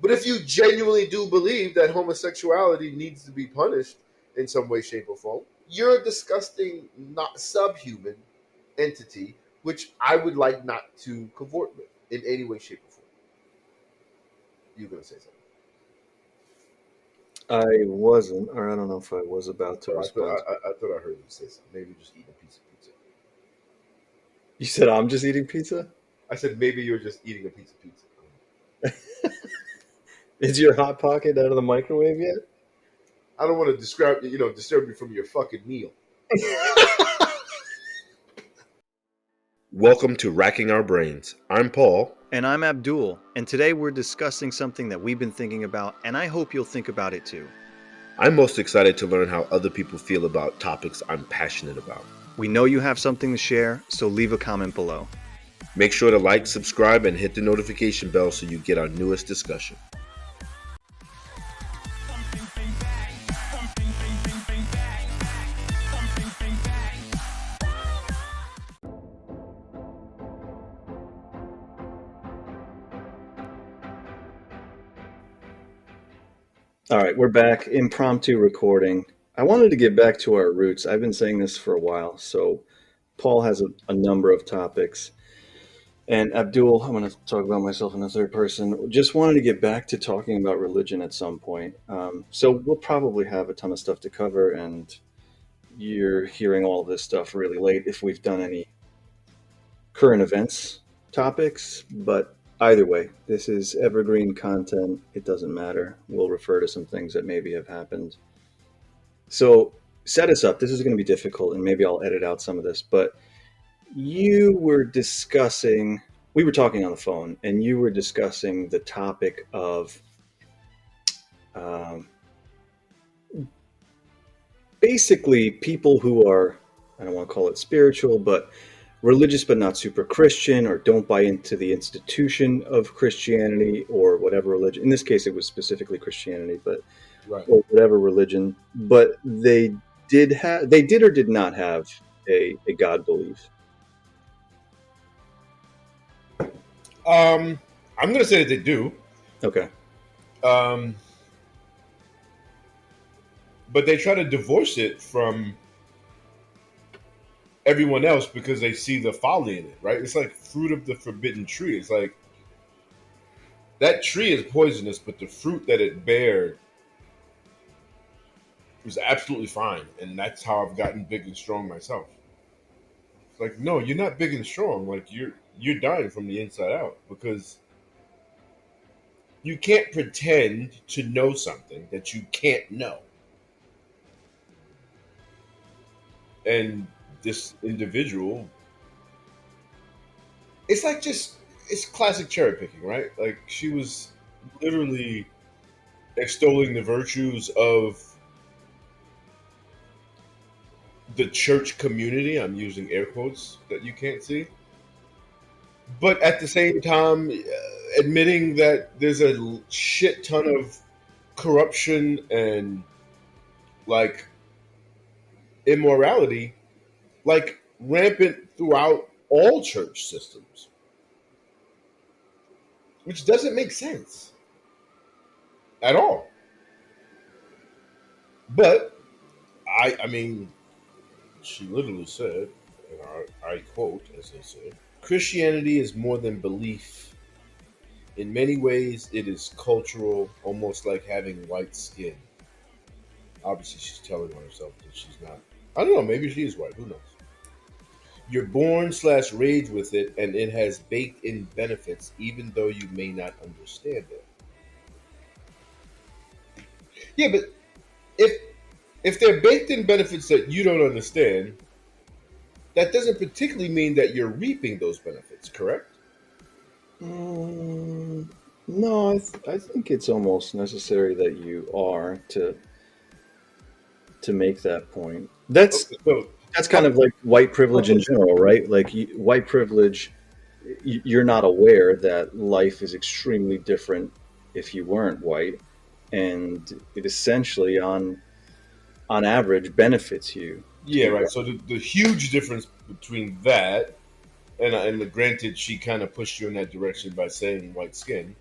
But if you genuinely do believe that homosexuality needs to be punished in some way, shape, or form, you're a disgusting, not subhuman entity, which I would like not to cavort with in any way, shape, or form. You're gonna say something. I wasn't, or I don't know if I was about to So respond. I thought I heard you say something. Maybe just eating a piece of pizza. You said I'm just eating pizza? I said maybe you're just eating a piece of pizza. Is your hot pocket out of the microwave yet? I don't want to disturb you from your fucking meal. Welcome to Racking Our Brains. I'm Paul. And I'm Abdul, and today we're discussing something that we've been thinking about, and I hope you'll think about it too. I'm most excited to learn how other people feel about topics I'm passionate about. We know you have something to share, so leave a comment below. Make sure to like, subscribe, and hit the notification bell so you get our newest discussion. All right, we're back. Impromptu recording. I wanted to get back to our roots. I've been saying this for a while. So Paul has a number of topics. And Abdul, I'm going to talk about myself in the third person. Just wanted to get back to talking about religion at some point. So we'll probably have a ton of stuff to cover. And you're hearing all of this stuff really late if we've done any current events topics. But either way, this is evergreen content. It doesn't matter. We'll refer to some things that maybe have happened. So set us up. This is going to be difficult, and maybe I'll edit out some of this. But we were talking on the phone, and you were discussing the topic of basically people who are, I don't want to call it spiritual, but religious but not super Christian, or don't buy into the institution of Christianity or whatever religion. In this case, it was specifically Christianity, but Right. or whatever religion. But they did or did not have a God belief. I'm going to say that they do. Okay. But they try to divorce it from everyone else because they see the folly in it, right? It's like fruit of the forbidden tree. It's like that tree is poisonous, but the fruit that it bared was absolutely fine. And that's how I've gotten big and strong myself. It's like, no, you're not big and strong. Like you're dying from the inside out because you can't pretend to know something that you can't know. And this individual, it's like it's classic cherry picking, right? Like she was literally extolling the virtues of the church community. I'm using air quotes that you can't see. But at the same time, admitting that there's a shit ton of corruption and like immorality, like rampant throughout all church systems, which doesn't make sense at all. But I mean, she literally said, and I quote, as they say, Christianity is more than belief. In many ways, it is cultural, almost like having white skin. Obviously, she's telling on herself that she's not. I don't know, maybe she is white. Who knows? You're born/raised with it, and it has baked-in benefits, even though you may not understand it. Yeah, but if they're baked-in benefits that you don't understand, that doesn't particularly mean that you're reaping those benefits, correct? No, I think it's almost necessary that you are to make that point. That's kind of like white privilege in general, right? Like white privilege, you're not aware that life is extremely different if you weren't white, and it essentially, on average, benefits you. Yeah, right. So the huge difference between that and granted, she kind of pushed you in that direction by saying white skin.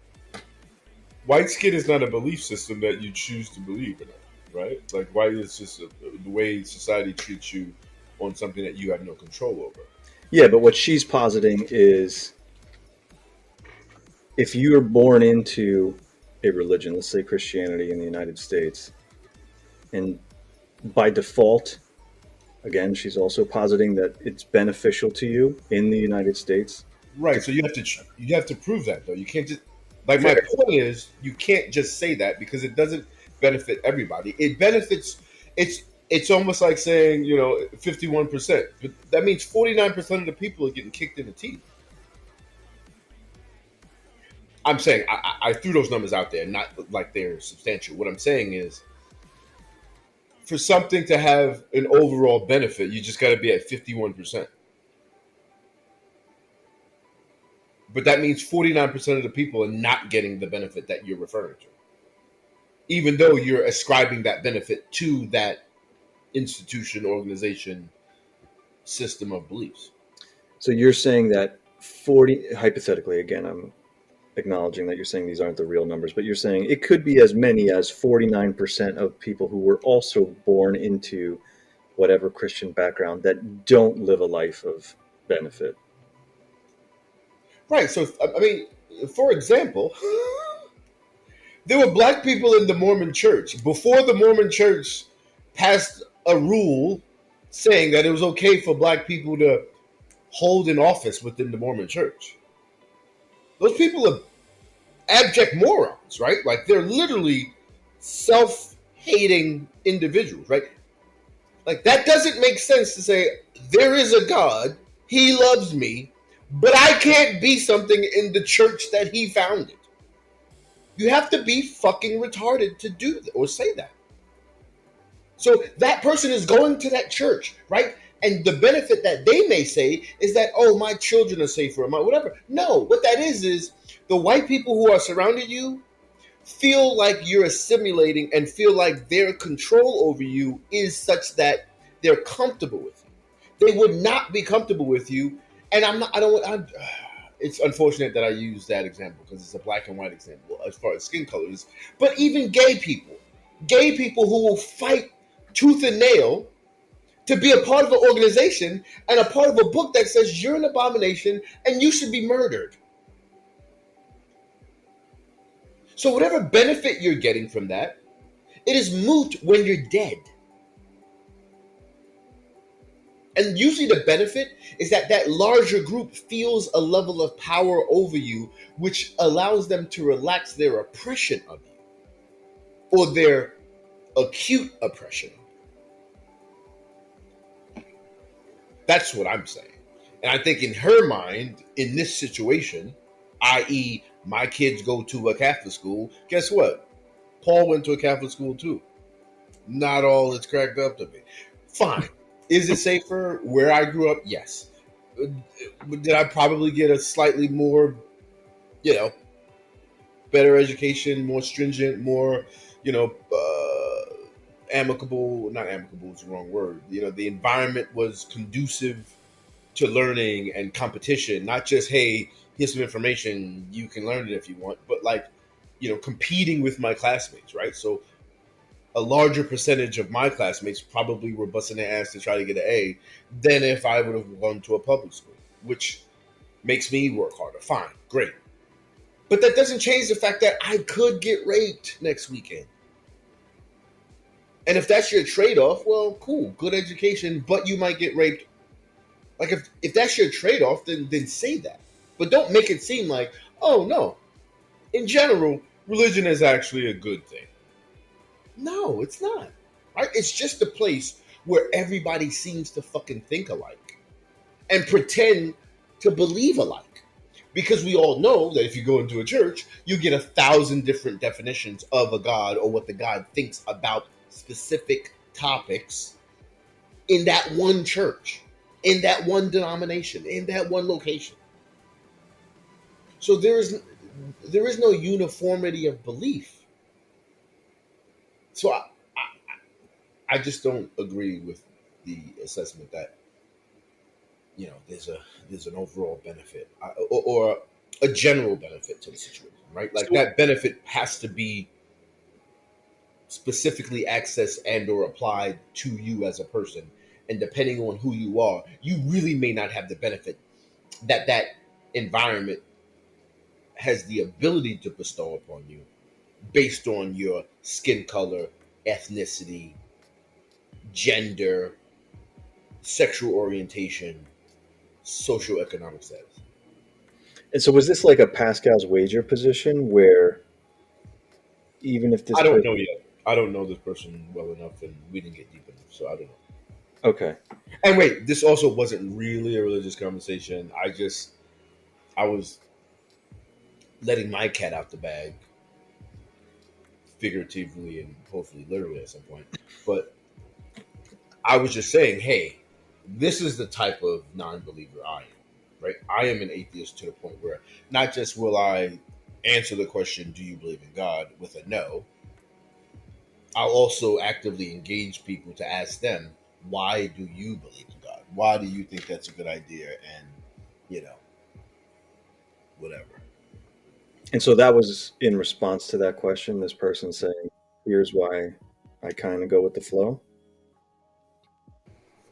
white skin is not a belief system that you choose to believe in, right? Like white is just the way society treats you on something that you have no control over. Yeah, but what she's positing is if you are born into a religion, let's say Christianity in the United States, and by default, again, she's also positing that it's beneficial to you in the United States. Right. So you have to prove that though. You can't just like my Fair. point is you can't just say that because it doesn't benefit everybody. It benefits. It's almost like saying 51%, but that means 49% of the people are getting kicked in the teeth. I'm saying I threw those numbers out there, not like they're substantial. What I'm saying is for something to have an overall benefit, you just got to be at 51%. But that means 49% of the people are not getting the benefit that you're referring to, even though you're ascribing that benefit to that institution, organization, system of beliefs. So you're saying that 40, hypothetically, again, I'm acknowledging that you're saying these aren't the real numbers, but you're saying it could be as many as 49% of people who were also born into whatever Christian background that don't live a life of benefit. Right. So, I mean, for example, there were black people in the Mormon church before the Mormon church passed a rule saying that it was okay for black people to hold an office within the Mormon church. Those people are abject morons, right? Like they're literally self-hating individuals, right? Like that doesn't make sense to say there is a God, he loves me, but I can't be something in the church that he founded. You have to be fucking retarded to do that or say that. So that person is going to that church, right? And the benefit that they may say is that, oh, my children are safer, my whatever. No, what that is the white people who are surrounding you feel like you're assimilating and feel like their control over you is such that they're comfortable with you. They would not be comfortable with you. And it's unfortunate that I use that example because it's a black and white example as far as skin colors. But even gay people who will fight tooth and nail to be a part of an organization and a part of a book that says you're an abomination and you should be murdered. So whatever benefit you're getting from that, it is moot when you're dead. And usually the benefit is that that larger group feels a level of power over you, which allows them to relax their oppression of you or their acute oppression. That's what I'm saying. And I think in her mind, in this situation, i.e., my kids go to a Catholic school, guess what? Paul went to a Catholic school too. Not all it's cracked up to be. Fine. Is it safer where I grew up? Yes. Did I probably get a slightly more, you know, better education, more stringent, more, you know, amicable? Not amicable is the wrong word. You know, the environment was conducive to learning and competition, not just, hey, here's some information, you can learn it if you want, but like, competing with my classmates, right? So a larger percentage of my classmates probably were busting their ass to try to get an A than if I would have gone to a public school, which makes me work harder. Fine, great. But that doesn't change the fact that I could get raped next weekend. And if that's your trade off, well, cool, good education, but you might get raped. Like if that's your trade off, then say that. But don't make it seem like, oh no, in general, religion is actually a good thing. No, it's not. Right? It's just a place where everybody seems to fucking think alike and pretend to believe alike. Because we all know that if you go into a church, you get 1,000 different definitions of a God or what the God thinks about specific topics in that one church, in that one denomination, in that one location. So there is no uniformity of belief. So I just don't agree with the assessment that there's an overall benefit or a general benefit to the situation. right? Like So, that benefit has to be specifically accessed and or applied to you as a person. And depending on who you are, you really may not have the benefit that that environment has the ability to bestow upon you based on your skin color, ethnicity, gender, sexual orientation, socioeconomic status. and so was this like a Pascal's wager position where even if this I don't person, know yet. I don't know this person well enough, and we didn't get deep enough, so I don't know. okay, And wait, this also wasn't really a religious conversation. I was letting my cat out the bag, figuratively and hopefully literally at some point. But I was just saying, hey, this is the type of non-believer I am. Right? I am an atheist to the point where not just will I answer the question, "Do you believe in God?" with a no, I'll also actively engage people to ask them, "Why do you believe in God? Why do you think that's a good idea?" And you know, whatever. and so that was in response to that question. This person saying, "Here's why I kind of go with the flow."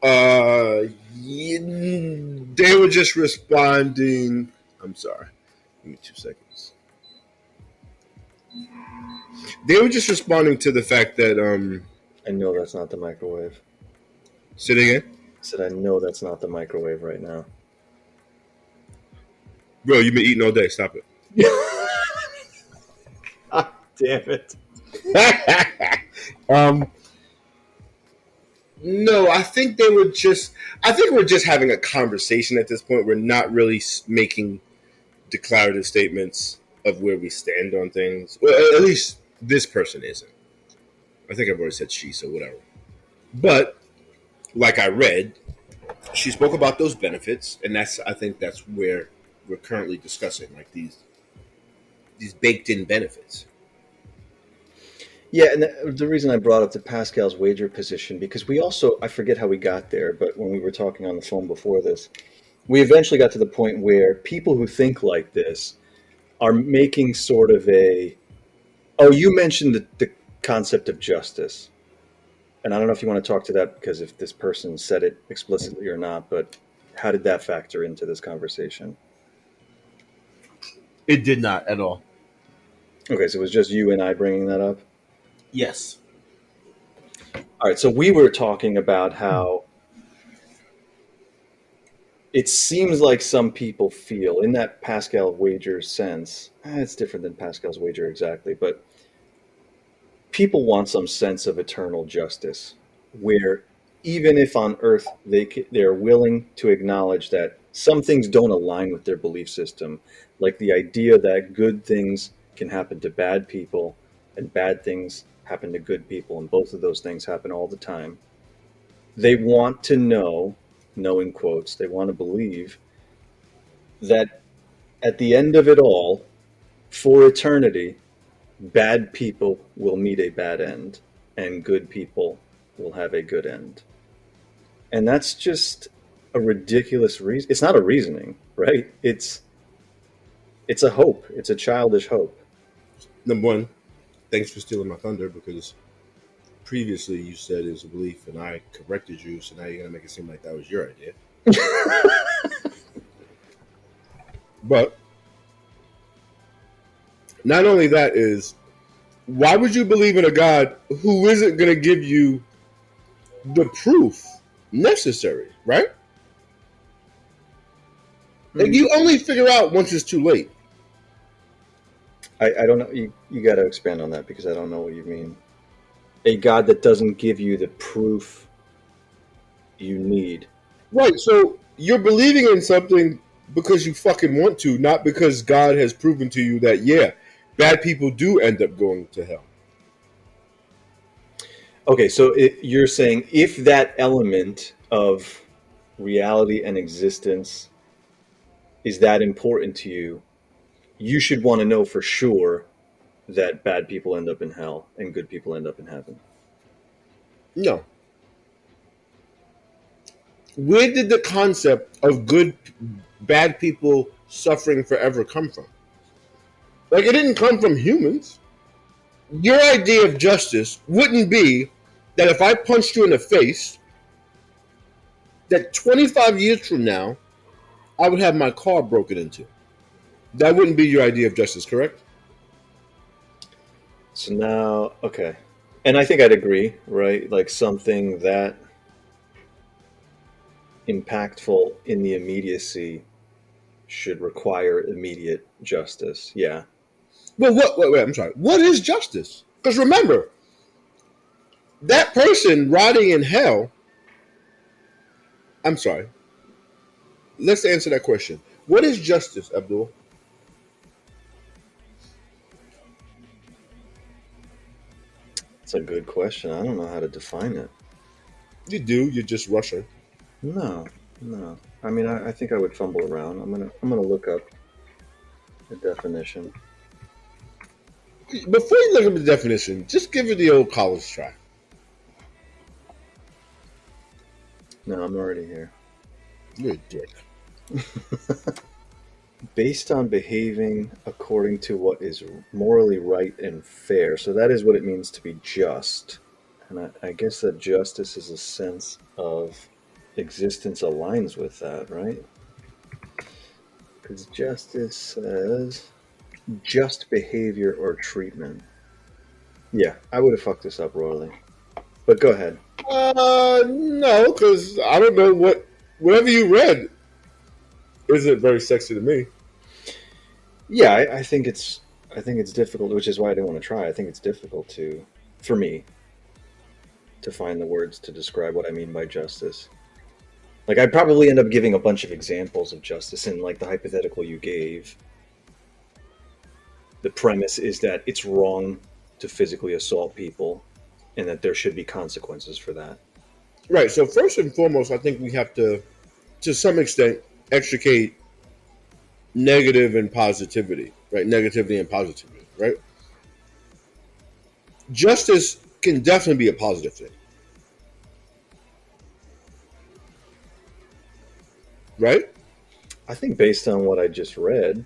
They were just responding. I'm sorry. Give me 2 seconds. They were just responding to the fact that I know that's not the microwave. say it again. I said, I know that's not the microwave right now. Bro, you've been eating all day. Stop Ah, damn it. it. No, I think they were just. I think we're just having a conversation at this point. We're not really making declarative statements of where we stand on things. Well, at least this person isn't. I think I've already said she, so whatever. But like I read, she spoke about those benefits, and I think that's where we're currently discussing like these baked in benefits. Yeah, and the reason I brought up the Pascal's wager position, because we also, I forget how we got there, but when we were talking on the phone before this, we eventually got to the point where people who think like this are making sort of a, oh, you mentioned the concept of justice. And I don't know if you want to talk to that because if this person said it explicitly or not, but how did that factor into this conversation? It did not at all. Okay, so it was just you and I bringing that up. Yes. All right, so we were talking about how it seems like some people feel in that Pascal wager sense, it's different than Pascal's wager exactly, but people want some sense of eternal justice where even if on earth they're willing to acknowledge that some things don't align with their belief system, like the idea that good things can happen to bad people and bad things happen to good people, and both of those things happen all the time. They want to know in quotes, they want to believe that at the end of it all, for eternity, bad people will meet a bad end and good people will have a good end. And that's just a ridiculous reason. It's not a reasoning, right? It's a hope. It's a childish hope. Number one, thanks for stealing my thunder because previously you said it was a belief and I corrected you, so now you're gonna make it seem like that was your idea. But not only that is why would you believe in a God who isn't gonna give you the proof necessary, right? Like you only figure out once it's too late. I don't know. You got to expand on that because I don't know what you mean. A God that doesn't give you the proof you need. Right, so you're believing in something because you fucking want to, not because God has proven to you that yeah, bad people do end up going to hell. Okay, so you're saying if that element of reality and existence is that important to you, you should want to know for sure that bad people end up in hell and good people end up in heaven. No. Where did the concept of bad people suffering forever come from? Like, it didn't come from humans. Your idea of justice wouldn't be that if I punched you in the face, that 25 years from now, I would have my car broken into. That wouldn't be your idea of justice, correct? So now, okay. And I think I'd agree, right? Like something that impactful in the immediacy should require immediate justice. Yeah. Well, wait, I'm sorry. What is justice? Because remember, that person rotting in hell. I'm sorry. Let's answer that question. What is justice, Abdul? It's a good question. I don't know how to define it. You do. You're just Russian. No, no. I mean, I think I would fumble around. I'm gonna look up the definition. Before you look at the definition, just give it the old college try. No, I'm already here. You're a dick. Based on behaving according to what is morally right and fair. So that is what it means to be just. And I guess that justice is a sense of existence aligns with that, right? Because justice says just behavior or treatment. Yeah, I would have fucked this up royally. But go ahead. No, because I don't know whatever you read isn't very sexy to me. Yeah, I think it's difficult, which is why I didn't want to try. I think it's difficult for me to find the words to describe what I mean by justice. Like, I'd probably end up giving a bunch of examples of justice in, like, the hypothetical you gave. The premise is that it's wrong to physically assault people and that there should be consequences for that. Right. So first and foremost, I think we have to some extent, extricate negative and positivity. Right. Negativity and positivity. Right. Justice can definitely be a positive thing. Right. I think based on what I just read,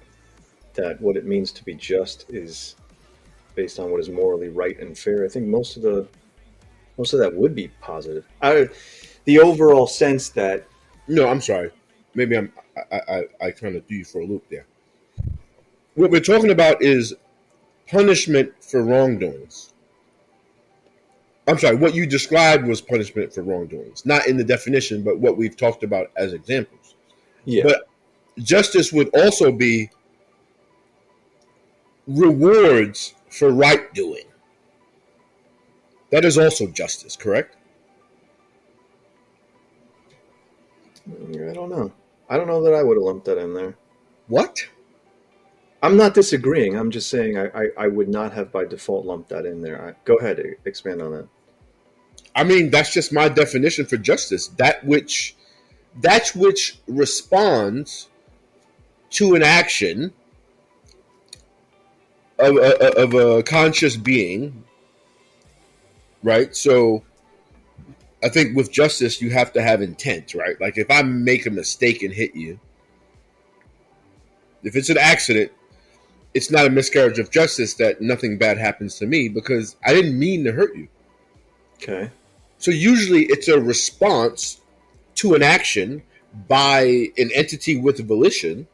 that what it means to be just is based on what is morally right and fair. I think most of that would be positive. The overall sense that No, I'm sorry. Maybe I kind of threw you for a loop there. What we're talking about is punishment for wrongdoings. I'm sorry. What you described was punishment for wrongdoings, not in the definition, but what we've talked about as examples. yeah, But justice would also be rewards for right doing. That is also justice, correct? I don't know. I don't know that I would have lumped that in there. What? I'm not disagreeing. I'm just saying I would not have by default lumped that in there. Go ahead, expand on that. I mean, that's just my definition for justice. That which responds to an action of a conscious being, right? So I think with justice, you have to have intent, right? Like if I make a mistake and hit you, if it's an accident, it's not a miscarriage of justice that nothing bad happens to me because I didn't mean to hurt you. Okay. So usually it's a response to an action by an entity with volition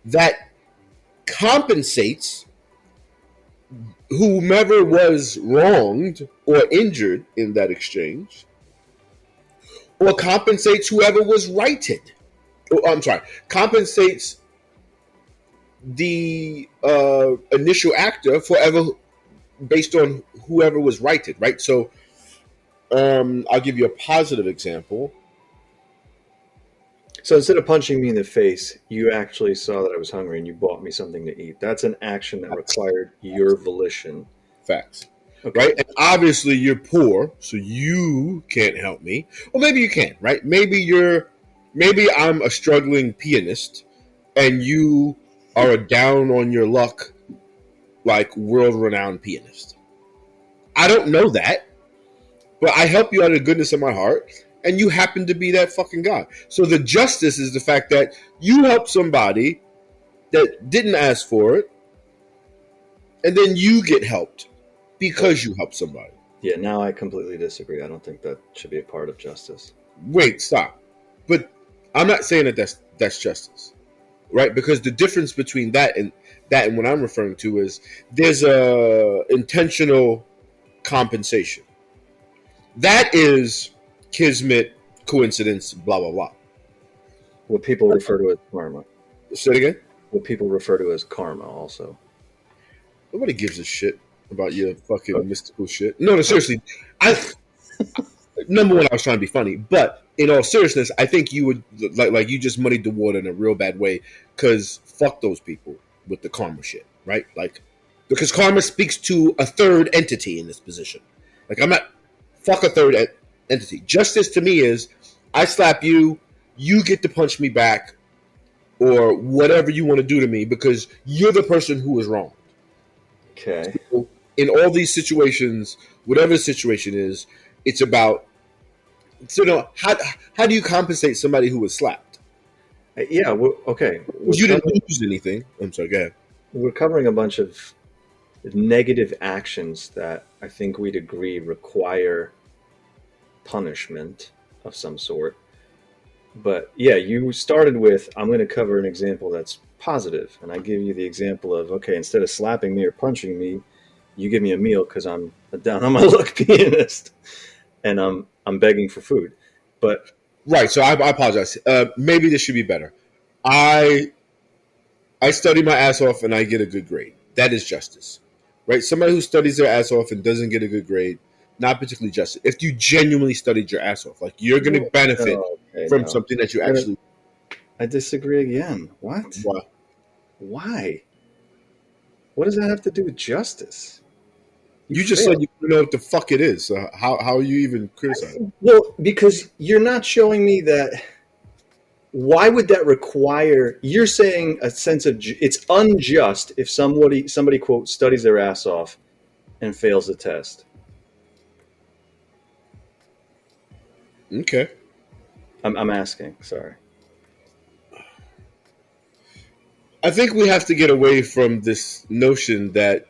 that compensates whomever was wronged or injured in that exchange, or compensates whoever was righted. Oh, I'm sorry, compensates the initial actor forever based on whoever was righted, right? So I'll give you a positive example. So instead of punching me in the face, you actually saw that I was hungry and you bought me something to eat. That's an action that required your volition. Facts. Okay. Right? And obviously you're poor, so you can't help me. Or maybe you can, right? Maybe I'm a struggling pianist and you are a down on your luck, like world renowned pianist. I don't know that, but I help you out of the goodness of my heart, and you happen to be that fucking guy. So the justice is the fact that you help somebody that didn't ask for it, and then you get helped because you help somebody. Yeah, now I completely disagree. I don't think that should be a part of justice. Wait, stop. But I'm not saying that that's justice, right? Because the difference between that and what I'm referring to is there's a intentional compensation. That is kismet, coincidence, blah blah blah. What people refer to as karma. Say it again. What people refer to as karma also. Nobody gives a shit about your fucking mystical shit. No, seriously. Number one, I was trying to be funny, but in all seriousness, I think you would like you just muddied the water in a real bad way because fuck those people with the karma shit, right? Like because karma speaks to a third entity in this position. Like I'm not fuck a third entity. Justice to me is I slap you, you get to punch me back, or whatever you want to do to me because you're the person who was wrong. Okay. So in all these situations, whatever the situation is, it's about. So no, how do you compensate somebody who was slapped? Yeah. Okay. You didn't lose anything. I'm sorry. Go ahead. We're covering a bunch of negative actions that I think we'd agree require punishment of some sort. But yeah, you started with, I'm going to cover an example that's positive. And I give you the example of, okay, instead of slapping me or punching me, you give me a meal because I'm a down on my luck pianist and I'm begging for food. But right. So I apologize. Maybe this should be better. I study my ass off and I get a good grade. That is justice, right? Somebody who studies their ass off and doesn't get a good grade, not particularly justice. If you genuinely studied your ass off, like you're going to benefit from something that you actually. I disagree again. What? Why? What does that have to do with justice? You just said you don't know what the fuck it is. So how are you even criticizing? Well, because you're not showing me that. Why would that require? You're saying a sense of it's unjust if somebody quote studies their ass off and fails the test. Okay. I'm asking. Sorry. I think we have to get away from this notion that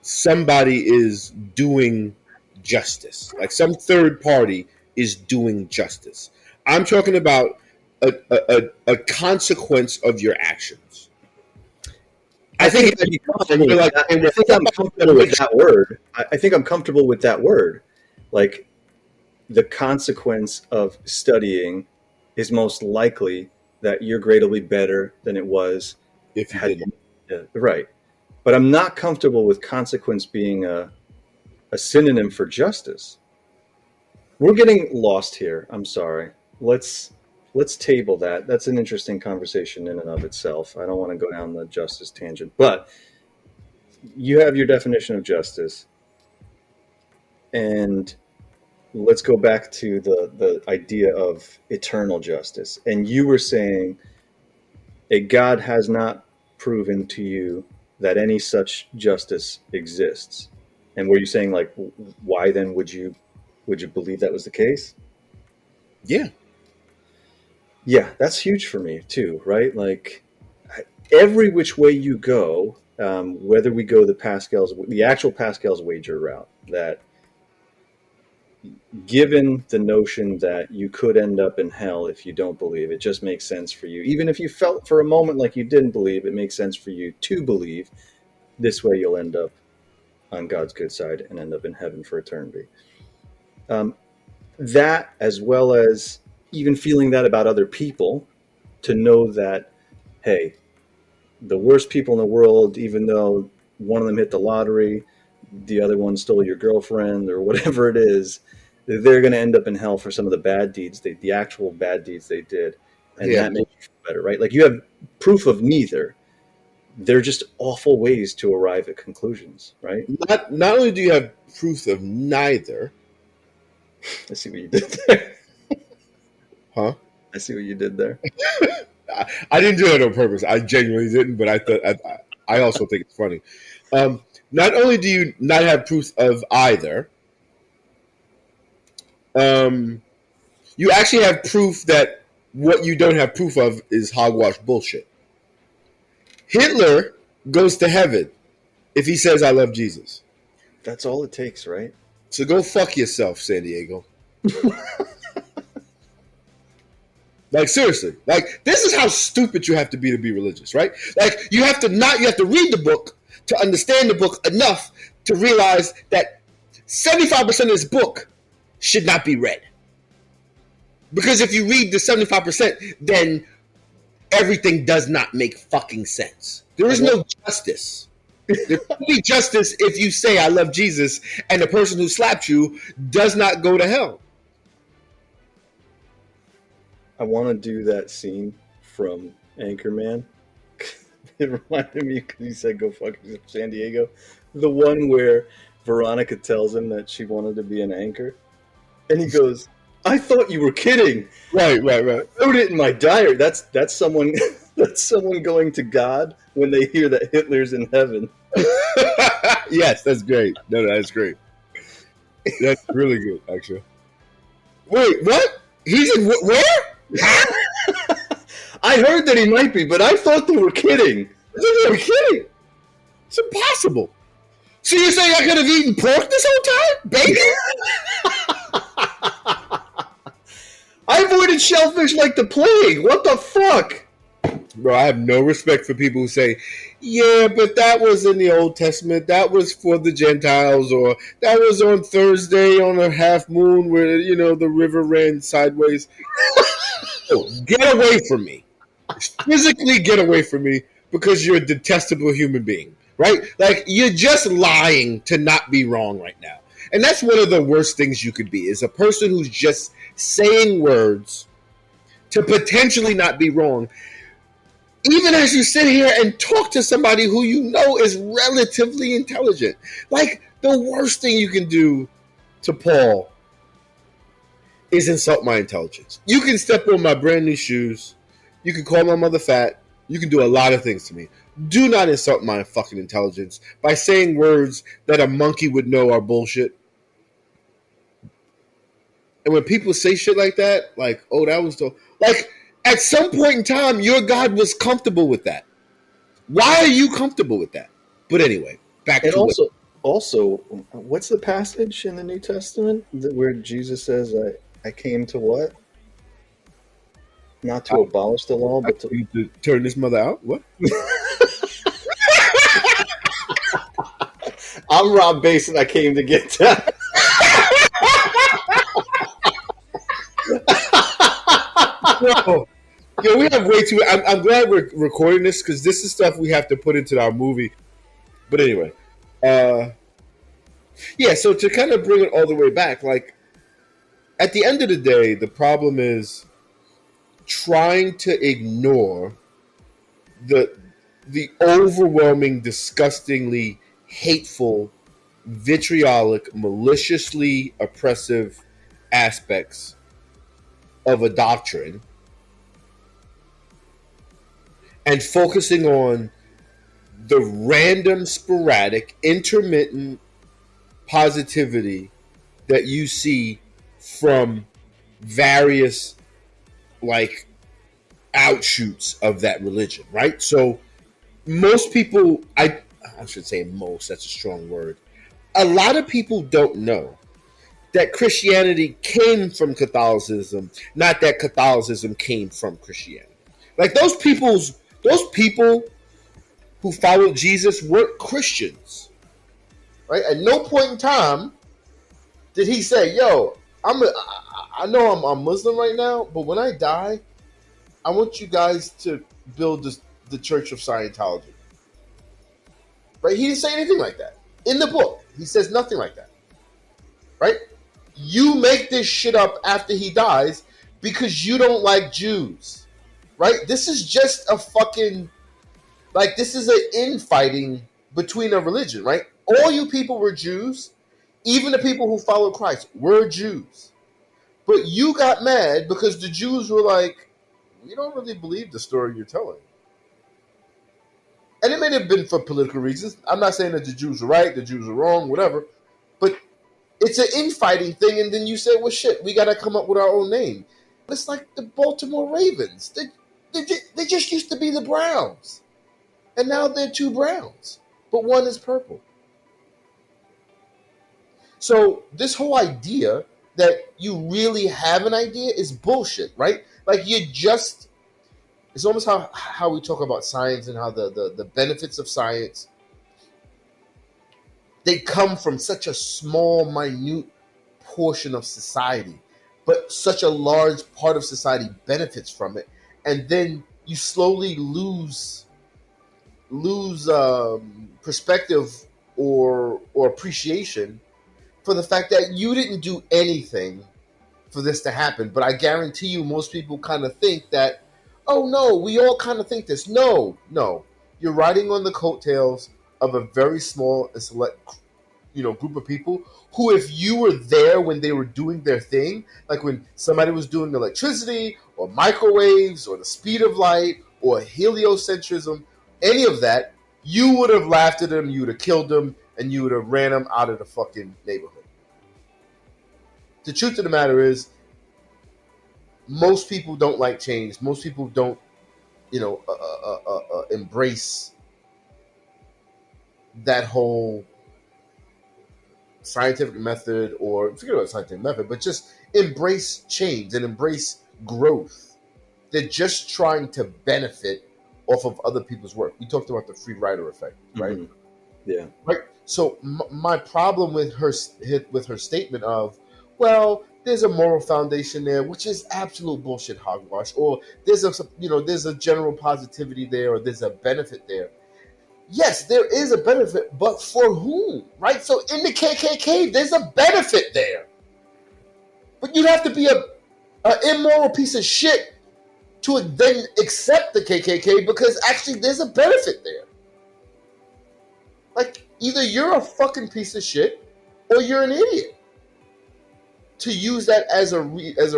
somebody is doing justice, like some third party is doing justice. I'm talking about a consequence of your actions. I think I'm comfortable with that word. I think I'm comfortable with that word. Like the consequence of studying is most likely that your grade will be better than it was if you didn't. Right. But I'm not comfortable with consequence being a synonym for justice. We're getting lost here. I'm sorry. Let's table that. That's an interesting conversation in and of itself. I don't want to go down the justice tangent, but you have your definition of justice. And let's go back to the idea of eternal justice. And you were saying a God has not proven to you that any such justice exists. And were you saying like, why then would you believe that was the case? Yeah. Yeah, that's huge for me too, right? Like every which way you go, whether we go the actual Pascal's wager route, that given the notion that you could end up in hell if you don't believe, it just makes sense for you. Even if you felt for a moment like you didn't believe, it makes sense for you to believe. This way you'll end up on God's good side and end up in heaven for eternity. That, as well as even feeling that about other people, to know that, hey, the worst people in the world, even though one of them hit the lottery, the other one stole your girlfriend or whatever it is, they're going to end up in hell for some of the bad deeds, the actual bad deeds they did. And that makes you feel better, right? Like you have proof of neither. They're just awful ways to arrive at conclusions, right? Not only do you have proof of neither. I see what you did there. Huh? I see what you did there. I didn't do it on purpose. I genuinely didn't, but I thought I also think it's funny. Not only do you not have proof of either, you actually have proof that what you don't have proof of is hogwash bullshit. Hitler goes to heaven. if he says I love Jesus. That's all it takes, right? So go fuck yourself, San Diego. Like, seriously. Like, this is how stupid you have to be religious, right? Like, you have to read the book to understand the book enough to realize that 75% of this book should not be read. Because if you read the 75%, then everything does not make fucking sense. There is no justice. There can be justice if you say I love Jesus and the person who slapped you does not go to hell. I want to do that scene from Anchorman. It reminded me because he said go fuck San Diego. The one where Veronica tells him that she wanted to be an anchor. And he goes, I thought you were kidding. Right. I wrote it in my diary. That's someone that's someone going to God when they hear that Hitler's in heaven. Yes, that's great. No, that's great. That's really good, actually. Wait, what? He's in where? I heard that he might be, but I thought they were kidding. They were kidding. It's impossible. So you're saying I could have eaten pork this whole time? Bacon? I avoided shellfish like the plague. What the fuck? Bro, I have no respect for people who say, yeah, but that was in the Old Testament. That was for the Gentiles, or that was on Thursday on a half moon where, the river ran sideways. Get away from me. Physically get away from me because you're a detestable human being, right? Like, you're just lying to not be wrong right now. And that's one of the worst things you could be, is a person who's just saying words to potentially not be wrong, even as you sit here and talk to somebody who you know is relatively intelligent. Like, the worst thing you can do to Paul is insult my intelligence. You can step on my brand new shoes. You can call my mother fat. You can do a lot of things to me. Do not insult my fucking intelligence by saying words that a monkey would know are bullshit. And when people say shit like that, like, oh, that was the... Like, at some point in time, your God was comfortable with that. Why are you comfortable with that? But anyway, back and to also, what's the passage in the New Testament where Jesus says, I came to what? Not to abolish the law, but to turn this mother out? What? I'm Rob Basin. I came to get that. Yo, we have way too... I'm glad we're recording this because this is stuff we have to put into our movie. But anyway. Yeah, so to kind of bring it all the way back, like, at the end of the day, the problem is trying to ignore the overwhelming, disgustingly hateful, vitriolic, maliciously oppressive aspects of a doctrine and focusing on the random, sporadic, intermittent positivity that you see from various, like, outshoots of that religion, right? So most people, I should say most, that's a strong word. A lot of people don't know that Christianity came from Catholicism, not that Catholicism came from Christianity. Like, those people who followed Jesus weren't Christians, right? At no point in time did he say, yo, I know I'm Muslim right now, but when I die, I want you guys to build the Church of Scientology. Right? He didn't say anything like that. In the book, he says nothing like that. Right? You make this shit up after he dies because you don't like Jews. Right? This is just a fucking... Like, this is an infighting between a religion, right? All you people were Jews. Even the people who followed Christ were Jews. But you got mad because the Jews were like, we don't really believe the story you're telling. And it may have been for political reasons. I'm not saying that the Jews are right, the Jews are wrong, whatever. But it's an infighting thing, and then you say, well, shit, we got to come up with our own name. It's like the Baltimore Ravens. They just used to be the Browns. And now they're two Browns. but one is purple. So this whole idea that you really have an idea is bullshit, right? Like you just it's almost how we talk about science and how the benefits of science they come from such a small, minute portion of society, but such a large part of society benefits from it, and then you slowly lose perspective or appreciation for the fact that you didn't do anything for this to happen. But I guarantee you, most people kind of think that, oh no, we all kind of think this. No, no, you're riding on the coattails of a very small and select, group of people who, if you were there when they were doing their thing, like when somebody was doing electricity or microwaves or the speed of light or heliocentrism, any of that, you would have laughed at them, you would have killed them, and you would have ran them out of the fucking neighborhood. The truth of the matter is, most people don't like change. Most people don't, embrace that whole scientific method, or forget about scientific method, but just embrace change and embrace growth. They're just trying to benefit off of other people's work. We talked about the free rider effect, right? Mm-hmm. Yeah. Right. So my problem with her statement of, well, there's a moral foundation there, which is absolute bullshit hogwash, or there's a general positivity there, or there's a benefit there. Yes, there is a benefit, but for whom? Right? So in the KKK, there's a benefit there. But you'd have to be a immoral piece of shit to then accept the KKK, because actually there's a benefit there. Like, either you're a fucking piece of shit or you're an idiot. To use that as a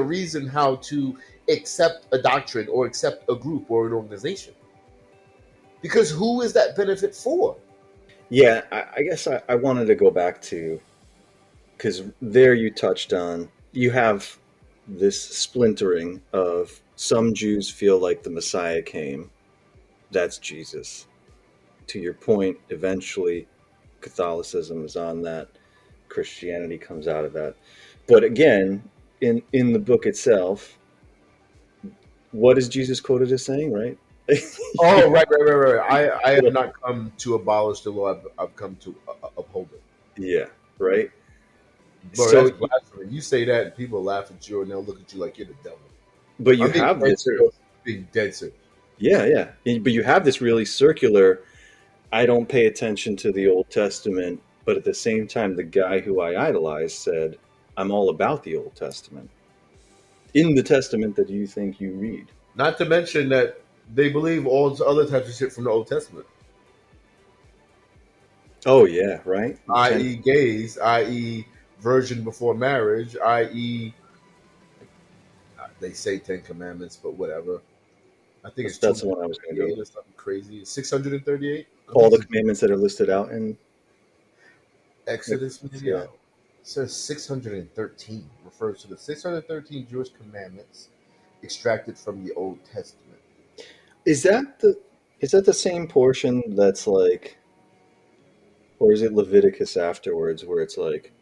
reason how to accept a doctrine or accept a group or an organization. Because who is that benefit for? Yeah, I guess I wanted to go back to, because there you touched on, you have this splintering of some Jews feel like the Messiah came. That's Jesus. To your point, eventually Catholicism is on that. Christianity comes out of that. But again, in the book itself, what is Jesus quoted as saying, right? Oh, right. I have not come to abolish the law. I've come to uphold it. Yeah, right. Bro, So, that's blasphemy. You say that, and people laugh at you, and they'll look at you like you're the devil. but you I'm being have dead this. serious. Being dead serious. Yeah. But you have this really circular. I don't pay attention to the Old Testament, but at the same time, the guy who I idolized said, "I'm all about the Old Testament." In the Testament that you think you read. Not to mention that they believe all this other types of shit from the Old Testament, Oh yeah, right. i.e., gays, i.e., virgin before marriage, i.e., they say 10 Commandments, but whatever. I think it's That's the one I was going to go. 238 or something crazy. 638. All the commandments that are listed out in Exodus, maybe. yeah. It says 613 refers to the 613 Jewish commandments extracted from the Old Testament. Is that the same portion that's like, or is it Leviticus afterwards where it's like,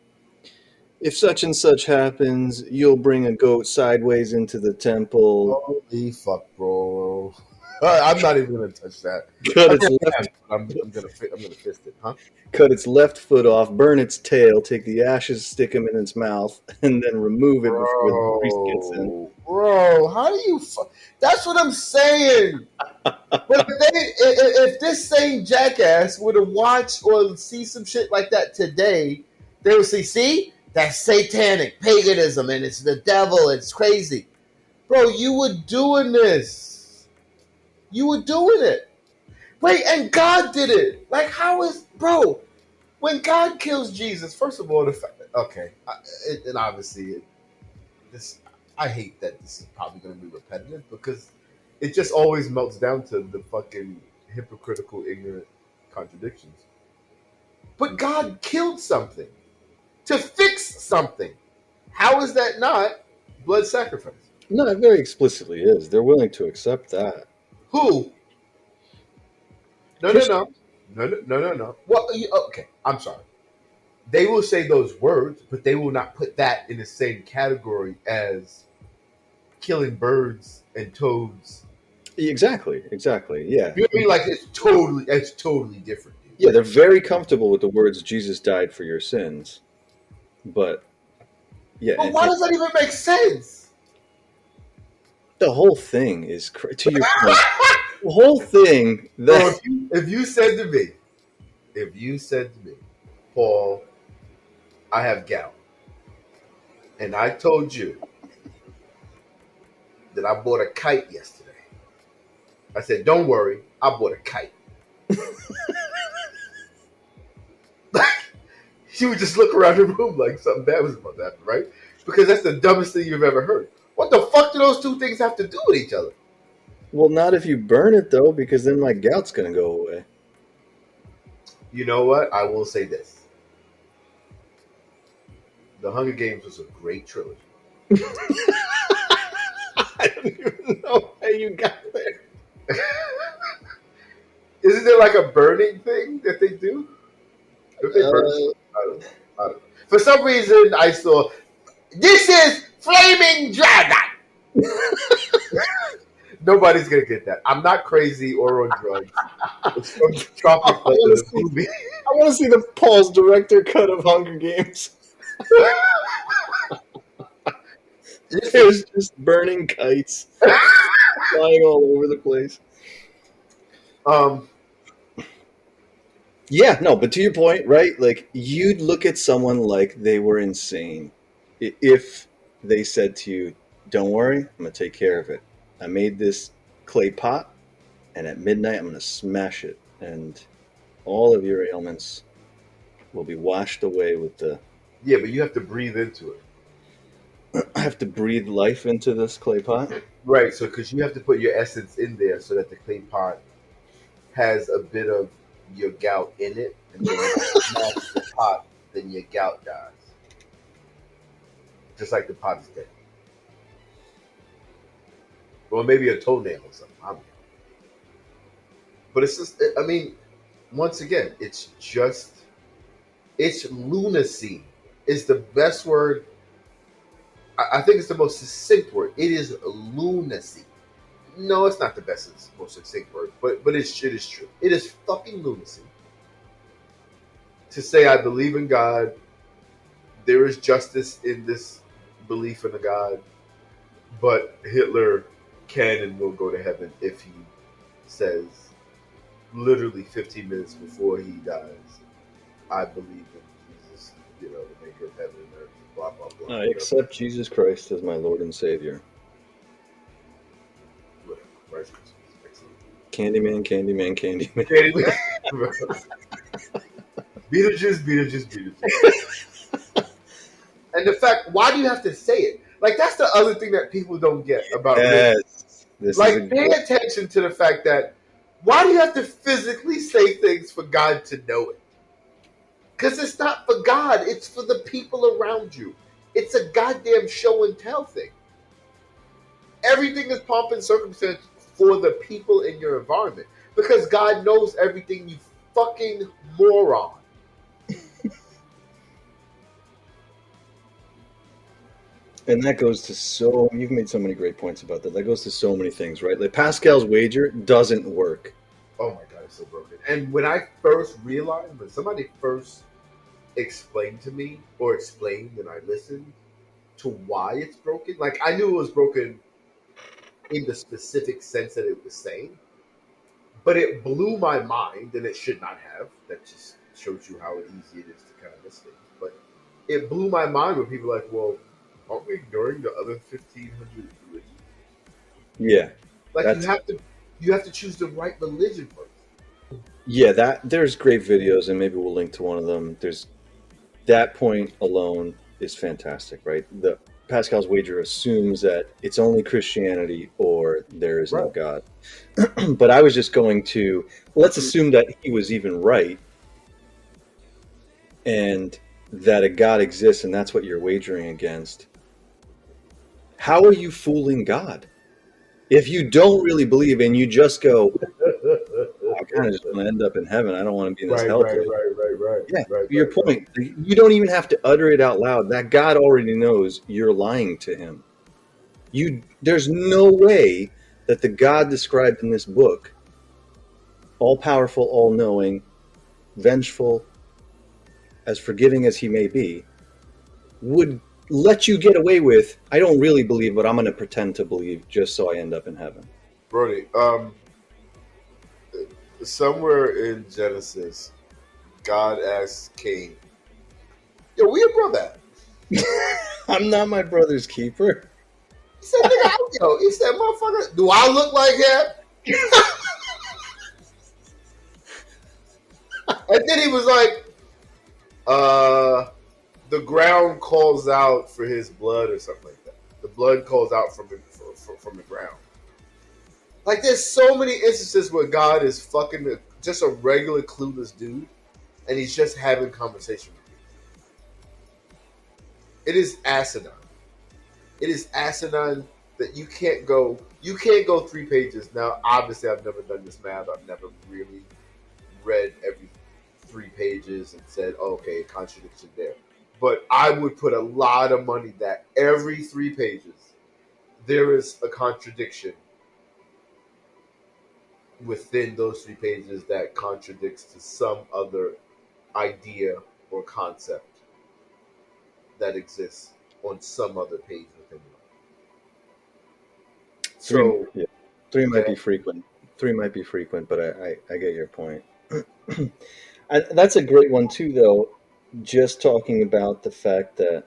if such and such happens, you'll bring a goat sideways into the temple. Holy fuck, bro! I'm not even gonna touch that. Cut its left, I'm gonna fist it, huh? cut its left foot off, burn its tail, take the ashes, stick them in its mouth, and then remove it before the priest gets in. Bro, how do you? That's what I'm saying. But if this same jackass would have watched or see some shit like that today, they would say, "See, that's satanic paganism, and it's the devil. It's crazy." Bro, you were doing this. You were doing it. Wait, and God did it. Like, how is, bro? When God kills Jesus, first of all, and obviously, this I hate that this is probably going to be repetitive, because it just always melts down to the fucking hypocritical, ignorant contradictions. But God killed something to fix something. How is that not blood sacrifice? No, it very explicitly is. They're willing to accept that. Who? No, no, Christians. no. No. Well, okay. I'm sorry. They will say those words, but they will not put that in the same category as killing birds and toads. Exactly. Yeah. You know what I mean? Like it's totally different, dude. Yeah, they're very comfortable with the words "Jesus died for your sins," but yeah, But why does that even make sense? the whole thing is to your point. The whole thing Bro, that if you said to me, Paul, I have gout, and I told you that I bought a kite yesterday. I said, don't worry, I bought a kite. She would just look around the room like something bad was about to happen, right? Because that's the dumbest thing you've ever heard. What the fuck do those two things have to do with each other? well, not if you burn it though, because then my gout's gonna go away. You know what? I will say this. The Hunger Games was a great trilogy. I don't even know how you got there. Isn't there like a burning thing that they do? Don't they burn stuff? I don't know. For some reason, I saw this is Flaming Dragon. Nobody's gonna get that. I'm not crazy or on drugs. It's from Tropic I Thunder, want the to see. movie. I want to see the Paul's director cut of Hunger Games. There's just burning kites flying all over the place. um, Yeah, no, but to your point, right? Like you'd look at someone like they were insane if they said to you, "Don't worry, I'm gonna take care of it. I made this clay pot, and at midnight I'm gonna smash it, and all of your ailments will be washed away with the." yeah, but you have to breathe into it, I have to breathe life into this clay pot. right? So, because you have to put your essence in there, so that the clay pot has a bit of your gout in it, and then when you smash the pot, then your gout dies, just like the pot is dead. Or maybe a toenail or something. I don't know. But it's just, I mean, once again, it's lunacy. Is the best word. I think it's the most succinct word. It is lunacy. No, it's not the best, most succinct word, but it is true. It is fucking lunacy to say I believe in God. There is justice in this belief in a God, but Hitler can and will go to heaven if he says, literally 15 minutes before he dies, I believe in Jesus, the maker of heaven and earth, blah blah blah. I accept Jesus Christ as my Lord and Savior. Whatever. Christ, excellent. Candyman, Candyman, Candyman. Beetlejuice. And the fact, why do you have to say it? Like, that's the other thing that people don't get about religion. Yes. Like, pay attention to the fact that why do you have to physically say things for God to know it? Because it's not for God, it's for the people around you. It's a goddamn show and tell thing. Everything is pomp and circumstance for the people in your environment. Because God knows everything, you fucking moron. And that goes to you've made so many great points about that. That goes to so many things, right? Like Pascal's wager doesn't work. Oh my God, it's so broken. And when I first realized, when somebody first explained to me or explained and I listened to why it's broken, like I knew it was broken in the specific sense that it was saying, but it blew my mind, and it should not have. That just shows you how easy it is to kind of miss things. But it blew my mind when people are like, well, aren't we ignoring the other 1,500 religions? Yeah. Like you have to choose the right religion first. Yeah, there's great videos, and maybe we'll link to one of them. There's that point alone is fantastic, right? The Pascal's wager assumes that it's only Christianity or there is no God. But I was just going to, let's assume that he was even right and that a God exists and that's what you're wagering against. How are you fooling God? If you don't really believe and you just go, kind of just want to end up in heaven. I don't want to be in this Right, hell right, place. right, right, right, Yeah, right, to your right, right. point, you don't even have to utter it out loud. That God already knows you're lying to him. There's no way that the God described in this book, all powerful, all knowing, vengeful, as forgiving as he may be, would let you get away with, I don't really believe, but I'm going to pretend to believe just so I end up in heaven. Brody, somewhere in Genesis, God asked Cain, "Yo, where your brother at?" I'm not my brother's keeper. He said, "Nigga, yo." He said, "Motherfucker, do I look like him?" And then he was like, the ground calls out for his blood or something like that. The blood calls out from from the ground." Like, there's so many instances where God is fucking just a regular clueless dude, and he's just having conversation with you. It is asinine. It is asinine that you can't go 3 pages. Now, obviously, I've never done this math. I've never really read every 3 pages and said, oh, okay, contradiction there. But I would put a lot of money that every 3 pages there is a contradiction within those 3 pages that contradicts to some other idea or concept that exists on some other page within it. Three, So, yeah, three might yeah, be frequent. Three might be frequent, but I get your point. That's a great one too, though. Just talking about the fact that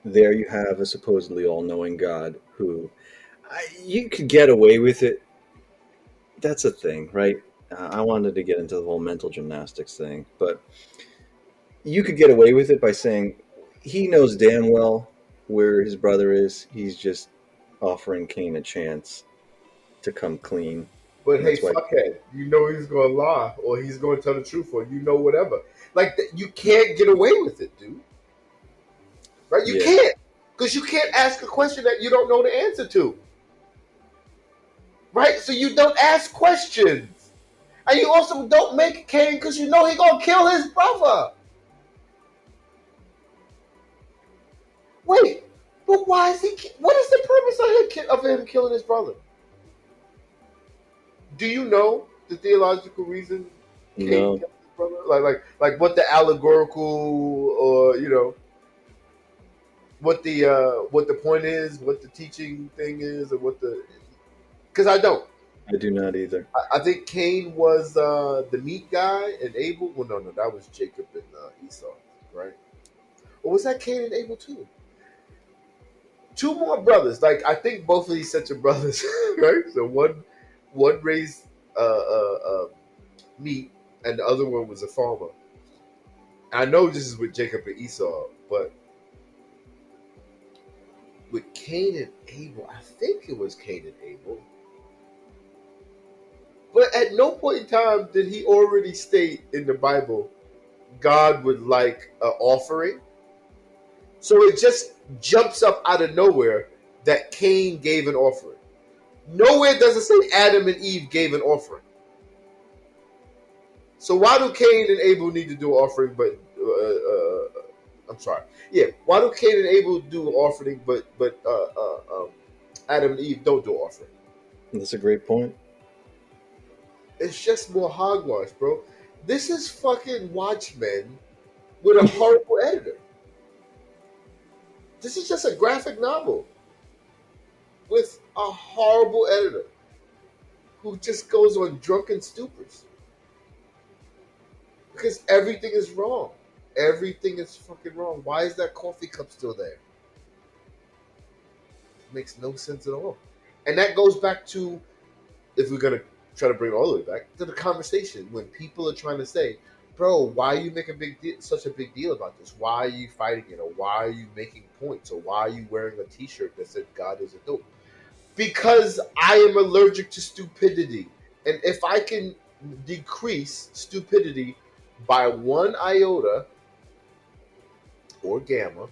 there you have a supposedly all-knowing God who you could get away with it. That's a thing, right? I wanted to get into the whole mental gymnastics thing, but you could get away with it by saying he knows damn well where his brother is. He's just offering Cain a chance to come clean, but and hey, that's why. fuckhead, you know he's gonna lie or he's gonna tell the truth or whatever. Like, you can't get away with it, dude. Right? You Yeah, can't, because you can't ask a question that you don't know the answer to. Right? So you don't ask questions, and you also don't make Cain because you know he gonna kill his brother. Wait, but why is he? What is the purpose of him killing his brother? Do you know the theological reason Cain no, killed his brother? Like what the allegorical, or what the point is, what the teaching thing is, or what the, because I don't. I do not either. I think Cain was the meat guy, and Abel. Well, no, that was Jacob and Esau, right? Or was that Cain and Abel too? Two more brothers. Like, I think both of these sets of brothers, right? So one raised meat, and the other one was a farmer. I know this is with Jacob and Esau, but with Cain and Abel, I think it was Cain and Abel. But at no point in time did he already state in the Bible God would like an offering. So it just jumps up out of nowhere that Cain gave an offering. Nowhere does it say Adam and Eve gave an offering. So why do Cain and Abel need to do an offering, but I'm sorry. Yeah, why do Cain and Abel do an offering, but Adam and Eve don't do an offering? That's a great point. It's just more hogwash, bro. This is fucking Watchmen with a horrible editor. This is just a graphic novel with a horrible editor who just goes on drunken stupors because everything is wrong. Everything is fucking wrong. Why is that coffee cup still there? It makes no sense at all. And that goes back to, if we're gonna try to bring it all the way back to the conversation when people are trying to say, "Bro, why are you making such a big deal about this? Why are you fighting it? Or why are you making points? Or why are you wearing a T-shirt that said God is a dope?" Because I am allergic to stupidity, and if I can decrease stupidity by 1 iota or gamma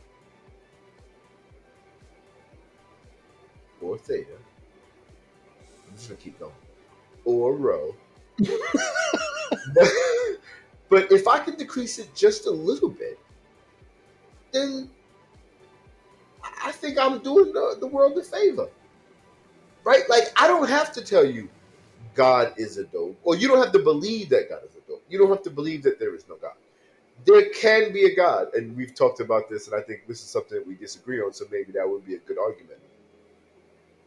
or theta, I'm just gonna keep going. or row. but, but if I can decrease it just a little bit, then I think I'm doing the world a favor. Right? Like, I don't have to tell you God is a dope, or you don't have to believe that God is a dope. You don't have to believe that there is no God. There can be a God, and we've talked about this, and I think this is something that we disagree on, so maybe that would be a good argument.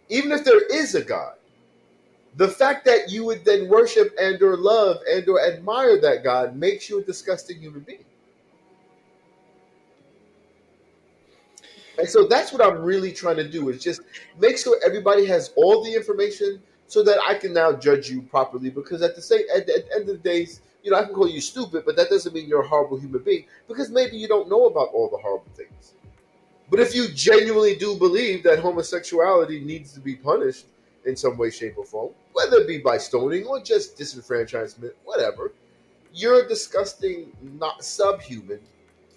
Even if there is a God, the fact that you would then worship and or love and or admire that God makes you a disgusting human being. And so that's what I'm really trying to do, is just make sure everybody has all the information so that I can now judge you properly. Because at the end of the days, I can call you stupid, but that doesn't mean you're a horrible human being, because maybe you don't know about all the horrible things. But if you genuinely do believe that homosexuality needs to be punished in some way, shape, or form, whether it be by stoning or just disenfranchisement, whatever, you're a disgusting, not subhuman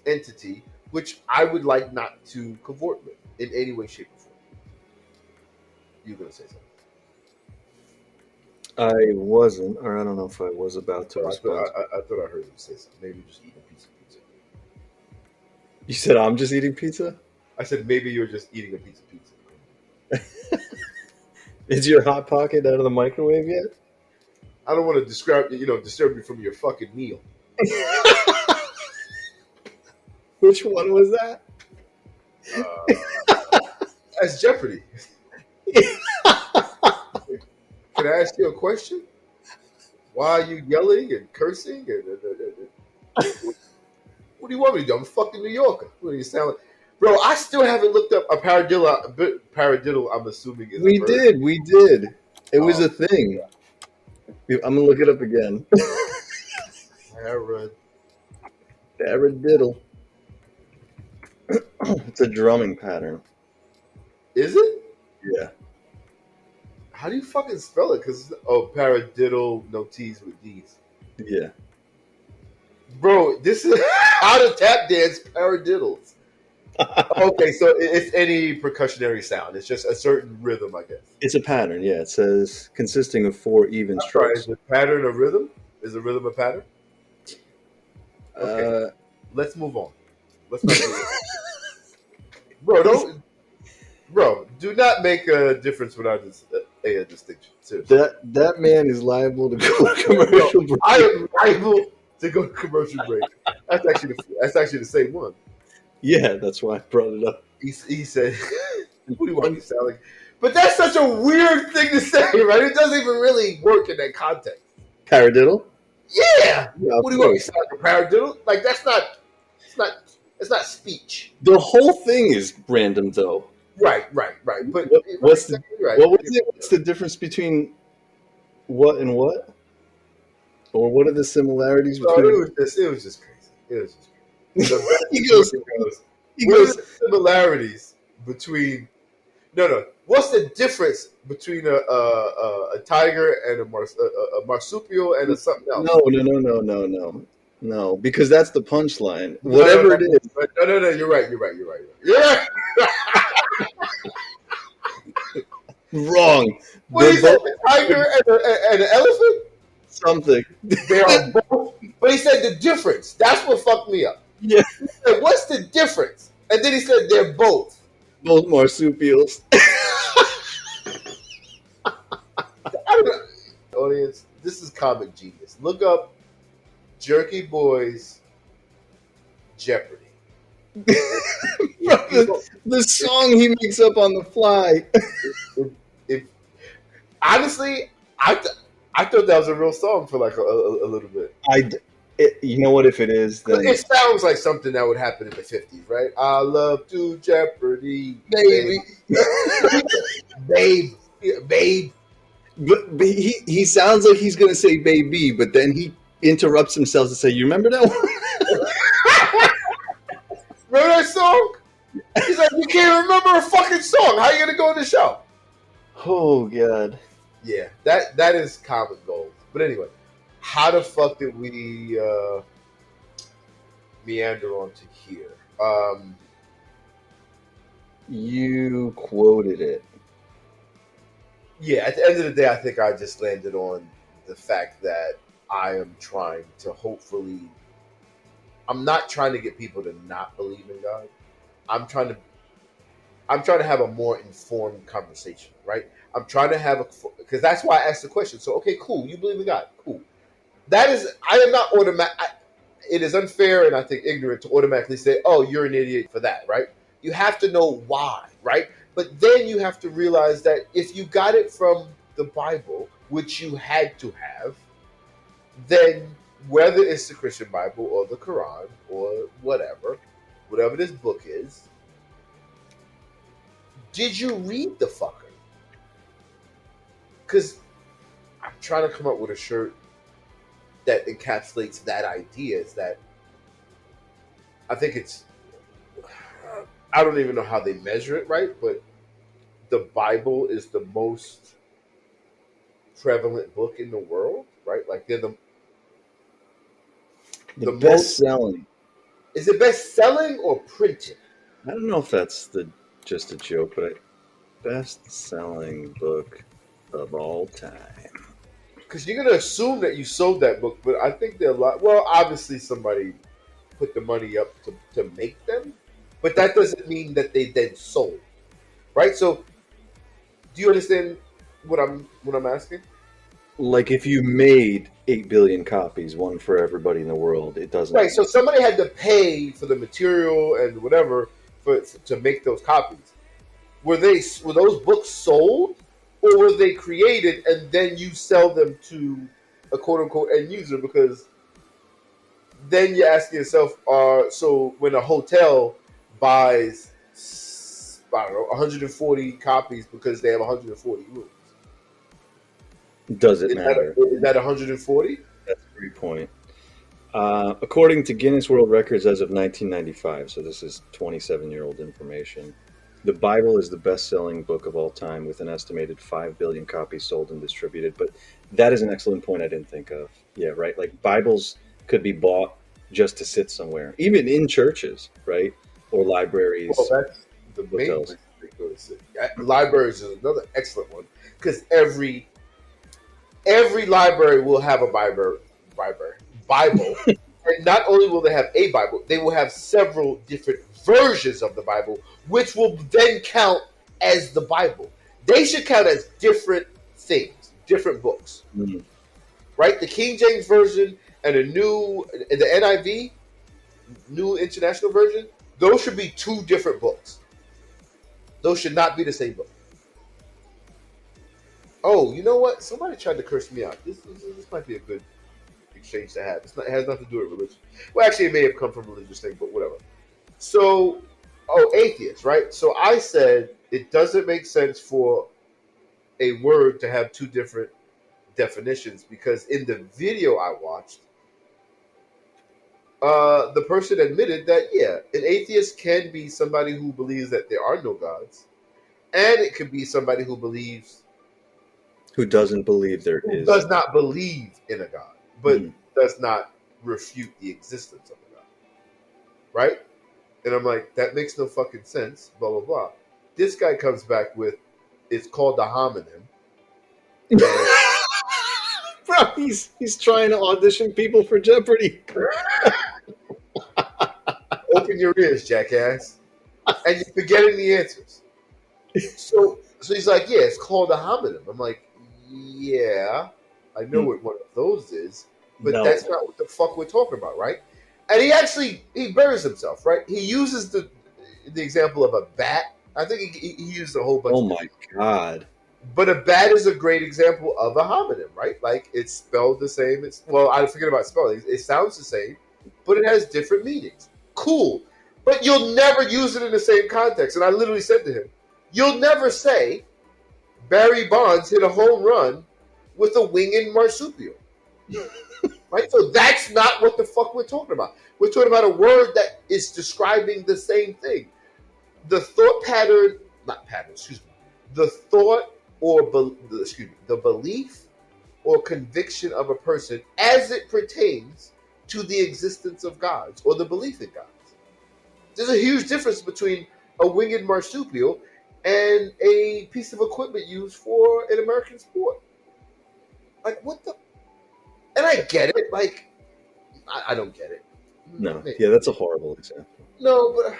entity, which I would like not to cavort with in any way, shape, or form. You're gonna say something. I wasn't, or I don't know if I was about to So respond. I thought I heard you say something. Maybe just eat a piece of pizza. You said I'm just eating pizza? I said maybe you're just eating a piece of pizza. Is your hot pocket out of the microwave yet? I don't want to disturb you from your fucking meal. Which one was that? That's Jeopardy. Can I ask you a question? Why are you yelling and cursing? What do you want me to do? I'm a fucking New Yorker. What do you sound like? Bro, I still haven't looked up a paradiddle. Paradiddle, I'm assuming, is a bird. We did. It was Oh, a thing. I'm gonna look it up again. Paradiddle. It's a drumming pattern. Is it? Yeah. How do you fucking spell it? Because, paradiddle, no T's with D's. Yeah. Bro, this is how to tap dance paradiddles. Okay, so it's any percussionary sound. It's just a certain rhythm, I guess. It's a pattern, yeah. It says consisting of 4 even I'm sorry, strokes. is the pattern a rhythm? Is a rhythm a pattern? Okay, let's move on. Let's not do it. Bro, do not make a difference without a distinction. Seriously. That man is liable to go to commercial break. I am liable to go to commercial break. That's actually the same one. Yeah, that's why I brought it up. He said, "What do you want me to sound like?" But that's such a weird thing to say, right? It doesn't even really work in that context. Paradiddle? Yeah. Yeah, What do you want me to sound like a paradiddle? Like that's not. It's not speech. The whole thing is random, though. Right. But What's the what was it? What's the difference between what and what? Or what are the similarities between? It was just crazy. It was just crazy. He goes. What are the similarities between? No. What's the difference between a tiger and a marsupial and a something else? No, because that's the punchline. Whatever it is. No. You're right. Yeah. Wrong. What he said, a tiger and an elephant? Something. They are both. But he said the difference. That's what fucked me up. Yeah. He said, what's the difference? And then he said they're both. Both marsupials. Audience, this is comic genius. Look up Jerky Boys Jeopardy. the song he makes up on the fly. Honestly, I thought that was a real song for like a little bit. You know what? If it is, then it sounds like something that would happen in the 50s, right? I love to Jeopardy, baby, babe. But he sounds like he's gonna say baby, but then he interrupts himself to say, "You remember that one? Remember that song?" He's like, "You can't remember a fucking song. How are you gonna go on the show?" Oh god. Yeah, that is common gold. But anyway, how the fuck did we meander on to here? You quoted it. Yeah, at the end of the day, I think I just landed on the fact that I am trying to hopefully. I'm not trying to get people to not believe in God. I'm trying to. I'm trying to have a more informed conversation, right? I'm trying to have a because that's why I asked the question. So, okay, cool. You believe in God, cool. That is, I am not automatic. It is unfair and I think ignorant to automatically say, "Oh, you're an idiot for that," right? You have to know why, right? But then you have to realize that if you got it from the Bible, which you had to have, then whether it's the Christian Bible or the Quran or whatever this book is, did you read the fucker? Because I'm trying to come up with a shirt that encapsulates that idea. Is that I think it's I don't even know how they measure it, right? But the Bible is the most prevalent book in the world, right? Like they're The the best most. selling. Is it best selling or printed? I don't know if that's just a joke, but best selling book of all time. Because you're gonna assume that you sold that book, but I think they're a lot. Well, obviously somebody put the money up to make them, but that doesn't mean that they then sold, right? So, do you understand what I'm asking? Like if you made 8 billion copies, one for everybody in the world, it doesn't. Right. So somebody had to pay for the material and whatever to make those copies. Were those books sold, or were they created and then you sell them to a quote unquote end user? Because then you're asking yourself, so when a hotel buys, I don't know, 140 copies because they have 140 rooms, Does it matter? is that 140? That's a great point. According to Guinness World Records as of 1995, so this is 27-year-old information, the Bible is the best-selling book of all time with an estimated 5 billion copies sold and distributed. But that is an excellent point I didn't think of. Yeah, right. Like Bibles could be bought just to sit somewhere, even in churches, right? Or Well, libraries, that's the main hotels. place they go to sit. Libraries is another excellent one because every library will have a Bible, and not only will they have a Bible, they will have several different versions of the Bible, which will then count as the Bible. They should count as different things, different books, Mm. right? The King James version and the NIV, New International Version, those should be two different books. Those should not be the same book. Oh, you know what? Somebody tried to curse me out. This might be a good exchange to have. It has nothing to do with religion. Well, actually, it may have come from a religious thing, but whatever. So, atheist, right? So I said it doesn't make sense for a word to have two different definitions because in the video I watched, the person admitted that yeah, an atheist can be somebody who believes that there are no gods, and it could be somebody Who doesn't believe there who is? does not believe in a god, but Mhm. does not refute the existence of a god, right? And I'm like, that makes no fucking sense, blah, blah, blah. This guy comes back with, it's called the homonym. And Bro, he's trying to audition people for Jeopardy. open your ears, jackass. And you're forgetting the answers. So he's like, yeah, it's called a homonym. I'm like, yeah, I know what one of those is, but No. that's not what the fuck we're talking about, right? And he buries himself, right? He uses the example of a bat. I think he used a whole bunch Oh of my different. God. But a bat is a great example of a homonym, right? Like it's spelled the same. I forget about spelling. It sounds the same, but it has different meanings. Cool. But you'll never use it in the same context. And I literally said to him, you'll never say Barry Bonds hit a home run with a winged marsupial. Right? So that's not what the fuck we're talking about. We're talking about a word that is describing the same thing. The thought pattern, not pattern, excuse me, the thought or the belief or conviction of a person as it pertains to the existence of gods or the belief in gods. There's a huge difference between a winged marsupial and a piece of equipment used for an American sport. Like, what the? And I get it. Like, I don't get it. No, yeah, that's a horrible example. No, but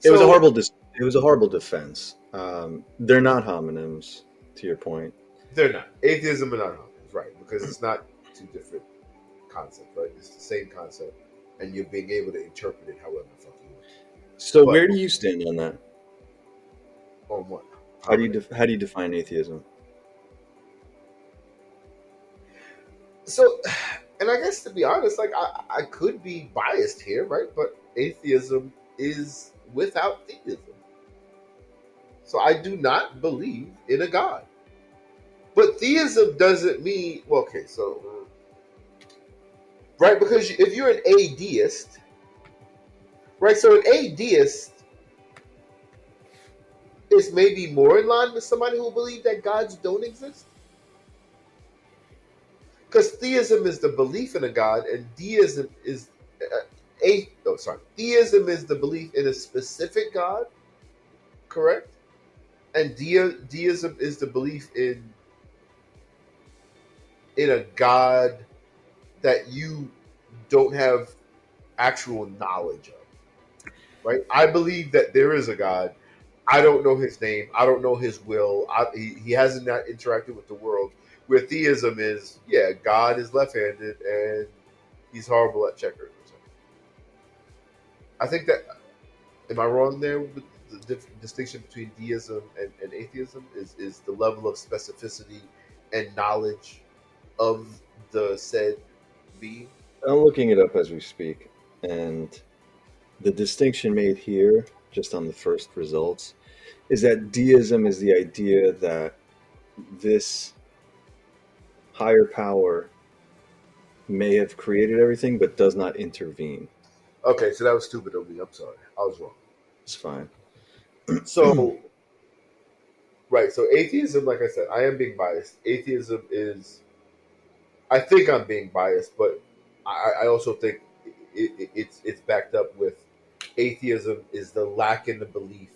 It was a so horrible. It was a horrible defense. They're not homonyms, to your point. they're not atheism and non-homonyms, right? Because it's not two different concepts, right? It's the same concept, and you're being able to interpret it however the fuck you want. So, But where do you stand on that? on what? How do you define atheism? So, and I guess to be honest, like I could be biased here, right? But atheism is without theism. So I do not believe in a God. But theism doesn't mean, well, okay, so, right, because if you're an atheist, right, so an atheist is maybe more in line with somebody who believes that gods don't exist. Because theism is the belief in a God, and deism is theism is the belief in a specific God, correct? And deism is the belief in a God that you don't have actual knowledge of, right? I believe that there is a God. I don't know his name. I don't know his will. He hasn't not interacted with the world. Where theism is, yeah, God is left-handed and he's horrible at checkers or something. I think that, am I wrong there with the distinction between deism and atheism is the level of specificity and knowledge of the said being? I'm looking it up as we speak, and the distinction made here, just on the first results, is that deism is the idea that this higher power may have created everything but does not intervene. Okay, so that was stupid of me. I'm sorry. I was wrong. It's fine. So, right, so atheism, like I said, I am being biased. Atheism is, I think I'm being biased, but I also think it's backed up with atheism is the lack in the belief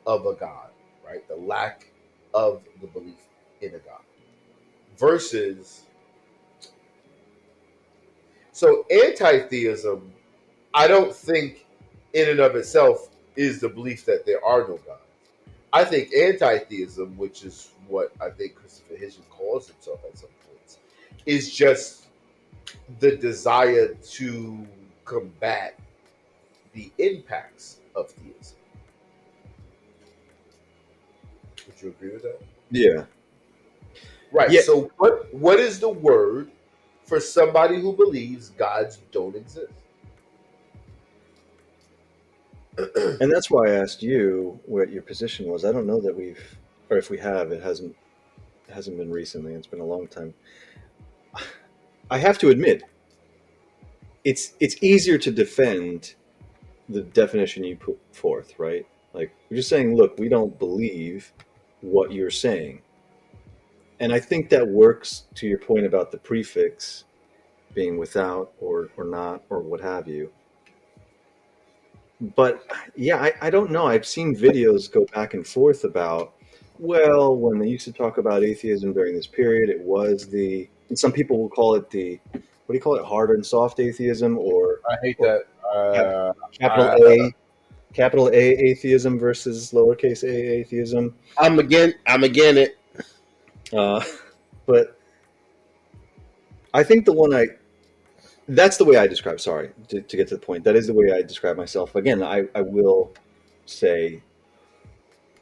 of a God, right? The lack of the belief in a God. Versus, so anti-theism, I don't think in and of itself is the belief that there are no gods. I think anti-theism, which is what I think Christopher Hitchens calls himself at some points, is just the desire to combat the impacts of theism. Would you agree with that? Yeah. Right. Yeah. So what is the word for somebody who believes gods don't exist? And that's why I asked you what your position was. I don't know that we've, or if we have, it hasn't been recently. It's been a long time. I have to admit, it's easier to defend the definition you put forth, right? Like we're just saying, look, we don't believe what you're saying, and I think that works to your point about the prefix being without or not or what have you. But yeah, I don't know. I've seen videos go back and forth about, well, when they used to talk about atheism during this period, it was and some people will call it what do you call it, hard and soft atheism, I hate or that. capital capital A atheism versus lowercase a atheism. I'm again it. Uh, but I think that's the way I describe, sorry, to get to the point. That is the way I describe myself. Again, I will say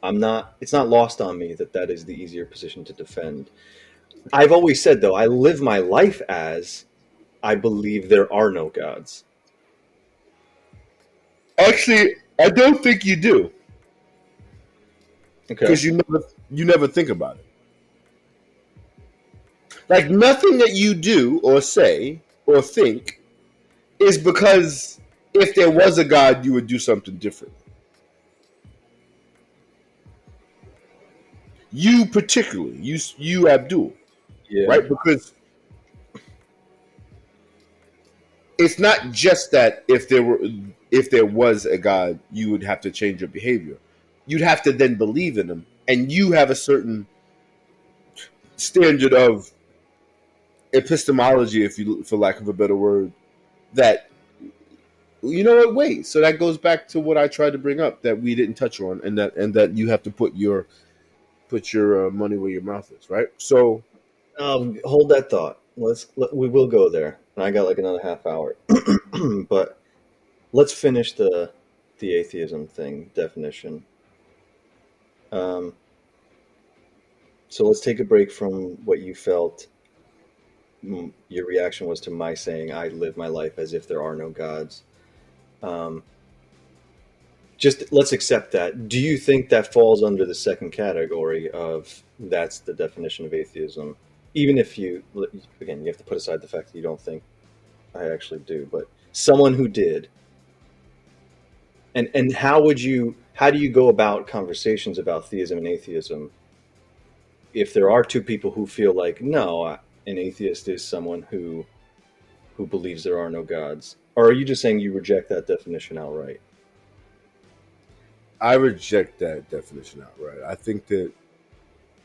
it's not lost on me that is the easier position to defend. I've always said, though, I live my life as I believe there are no gods. Actually, I don't think you do Okay. because you never think about it. Like nothing that you do or say or think is because if there was a God, you would do something different. You particularly, you Abdul, Yeah. right? Because it's not just that if there was a God, you would have to change your behavior. you'd have to then believe in them, and you have a certain standard of epistemology, if you, for lack of a better word, that you know what. Wait, so that goes back to what I tried to bring up that we didn't touch on, and that you have to put your money where your mouth is, right? So Hold that thought. We will go there. I got like another half hour, but let's finish the atheism thing definition. Um, so let's take a break from what you felt. Your reaction was to my saying I live my life as if there are no gods. Um, just let's accept that. Do you think that falls under the second category of that's the definition of atheism? Even if you, again, you have to put aside the fact that you don't think I actually do, but someone who did. And how do you go about conversations about theism and atheism if there are two people who feel like, no, an atheist is someone who believes there are no gods? Or are you just saying you reject that definition outright? I reject that definition outright. I think that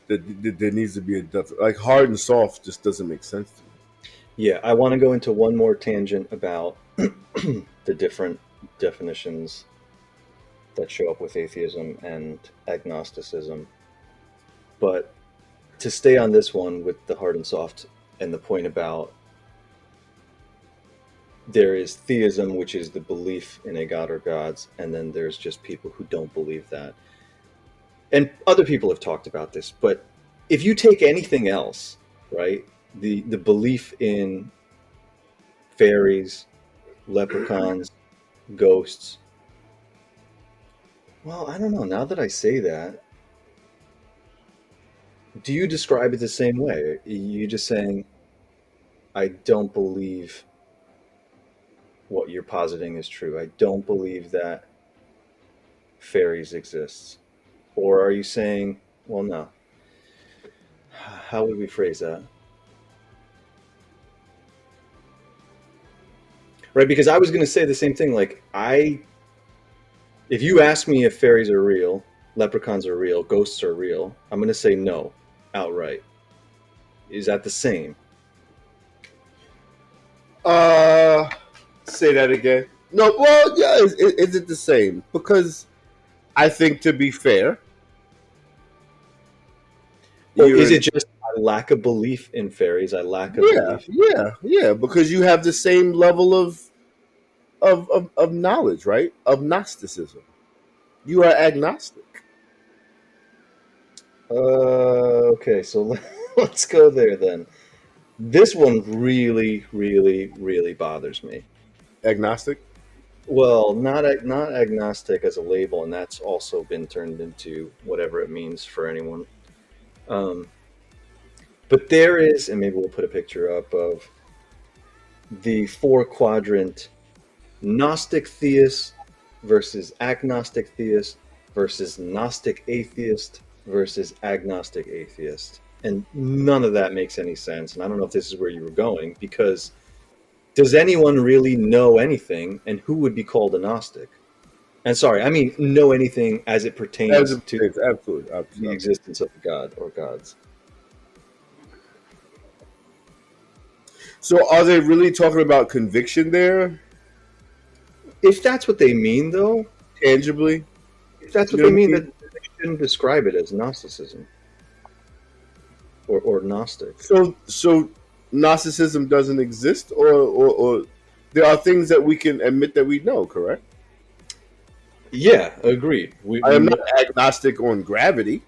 there needs to be like hard and soft just doesn't make sense to me. Yeah, I want to go into one more tangent about the different definitions that show up with atheism and agnosticism. But to stay on this one with the hard and soft and the point about there is theism, which is the belief in a god or gods, and then there's just people who don't believe that. And other people have talked about this, but if you take anything else, right, the belief in fairies, leprechauns, ghosts, well, I don't know. Now that I say that, do you describe it the same way? Are you just saying, I don't believe what you're positing is true. I don't believe that fairies exist. Or are you saying, well, no. How would we phrase that? Right, because I was going to say the same thing. Like, if you ask me if fairies are real, leprechauns are real, ghosts are real, I'm going to say no, outright. Is that the same? Say that again. No, well, yeah, is it the same? Because I think, to be fair, Or is it just I lack a belief in fairies? I lack a belief. yeah, because you have the same level of knowledge, right? Of Gnosticism. You are agnostic. Okay, so let's go there then. This one really, really, really bothers me. Agnostic? Well, not agnostic as a label, and that's also been turned into whatever it means for anyone. Um, but there is, and maybe we'll put a picture up of the 4-quadrant Gnostic theist versus agnostic theist versus Gnostic atheist versus agnostic atheist. And none of that makes any sense. And I don't know if this is where you were going, because does anyone really know anything, and who would be called a Gnostic? And sorry, I mean know anything as it pertains to absolutely. the existence of a god or gods. So are they really talking about conviction there? If that's what they mean, though, Tangibly? if that's what they mean, then they shouldn't describe it as Gnosticism or Gnostic. So Gnosticism doesn't exist, or there are things that we can admit that we know, correct? Yeah, agreed. I am not agnostic on gravity.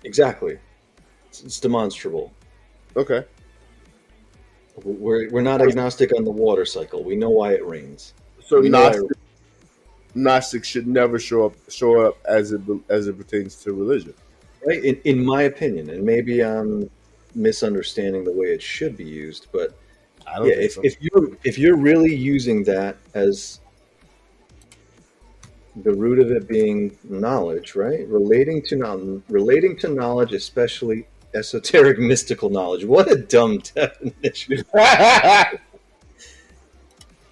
Exactly. It's demonstrable. Okay. We're not agnostic on the water cycle. We know why it rains. So Gnostics should never show up as it pertains to religion. Right? In my opinion, and maybe I'm misunderstanding the way it should be used, but I don't yeah, think so. if you're really using that as the root of it being knowledge, right? Relating to knowledge, especially esoteric mystical knowledge. What a dumb definition.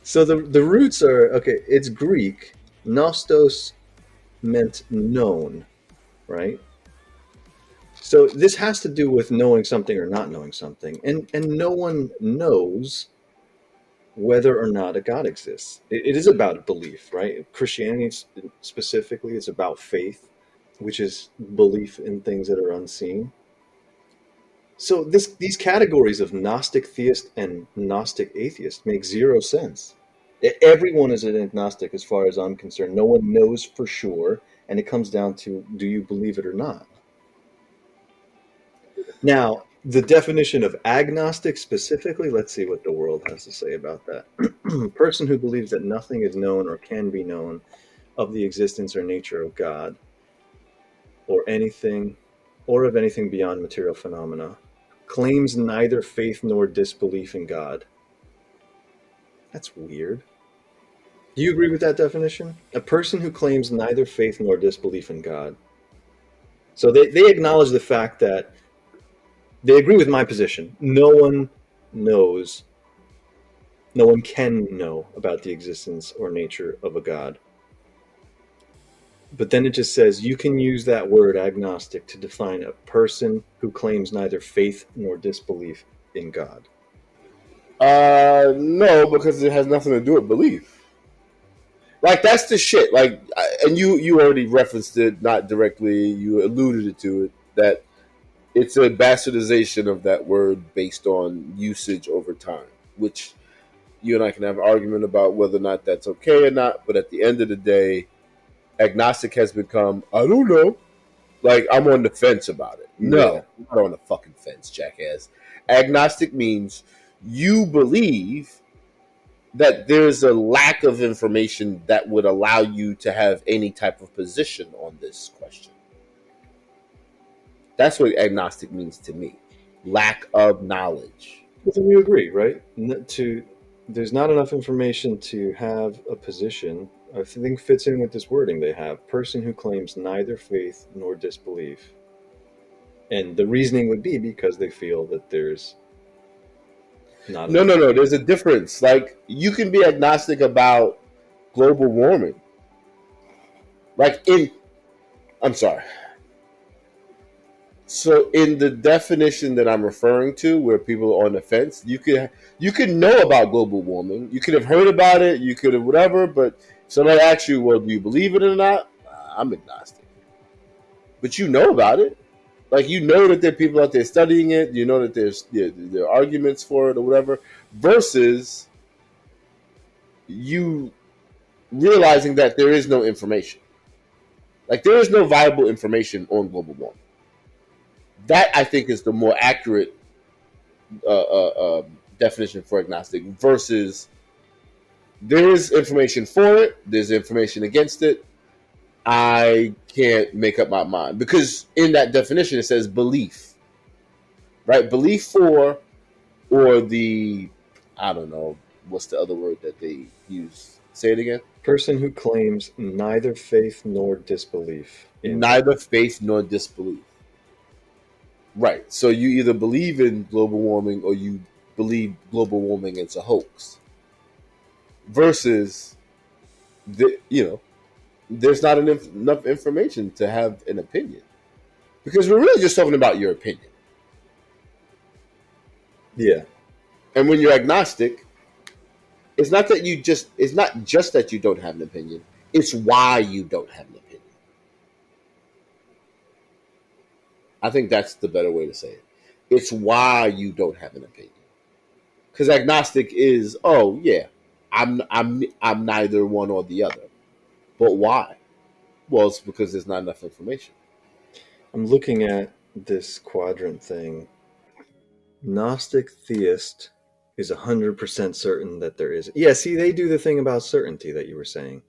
So the roots are, okay, it's Greek. Nostos meant known. right? So this has to do with knowing something or not knowing something, and no one knows whether or not a God exists. It is about belief, right? Christianity specifically is about faith, which is belief in things that are unseen. So these categories of Gnostic theist and Gnostic atheist make zero sense. Everyone is an agnostic as far as I'm concerned. No one knows for sure, and it comes down to, do you believe it or not? Now, the definition of agnostic specifically, let's see what the world has to say about that. Person who believes that nothing is known or can be known of the existence or nature of God or anything or of anything beyond material phenomena, claims neither faith nor disbelief in God. That's weird. Do you agree with that definition? A person who claims neither faith nor disbelief in God. So they acknowledge the fact that they agree with my position. No one knows, no one can know about the existence or nature of a God. But then it just says you can use that word agnostic to define a person who claims neither faith nor disbelief in God. No, because it has nothing to do with belief. Like that's the shit. Like, and you already referenced it, not directly. You alluded to it that it's a bastardization of that word based on usage over time, which you and I can have an argument about whether or not that's okay or not. But at the end of the day, agnostic has become, I don't know. Like, I'm on the fence about it. Yeah. No, I'm not on the fucking fence, jackass. Agnostic means you believe that there's a lack of information that would allow you to have any type of position on this question. That's what agnostic means to me. Lack of knowledge. Well, then you agree, right? There's not enough information to have a position. I think fits in with this wording they have. Person who claims neither faith nor disbelief. And the reasoning would be because they feel that there's not No, enough. no, no. There's a difference. Like, you can be agnostic about global warming. Like, I'm sorry. So in the definition that I'm referring to, where people are on the fence, you could know about global warming, you could have heard about it, you could have whatever, but if somebody asks you, well, do you believe it or not? I'm agnostic, but you know about it. Like you know that there are people out there studying it. You know that there are arguments for it or whatever. Versus you realizing that there is no information. Like there is no viable information on global warming. That I think is the more accurate definition for agnostic versus there is information for it, there's information against it. I can't make up my mind because in that definition it says belief, right? Belief for or the I don't know what's the other word that they use. Say it again. Person who claims neither faith nor disbelief in God. Neither faith nor disbelief. Right. So you either believe in global warming or you believe global warming is a hoax. Versus there's not enough information to have an opinion because we're really just talking about your opinion. Yeah. And when you're agnostic, it's not just that you don't have an opinion, it's why you don't have an opinion. I think that's the better way to say it. It's why you don't have an opinion. Because agnostic is, oh yeah, I'm neither one or the other. But why? Well, it's because there's not enough information. I'm looking at this quadrant thing. Gnostic theist is 100% certain that there is. Yeah, see, they do the thing about certainty that you were saying.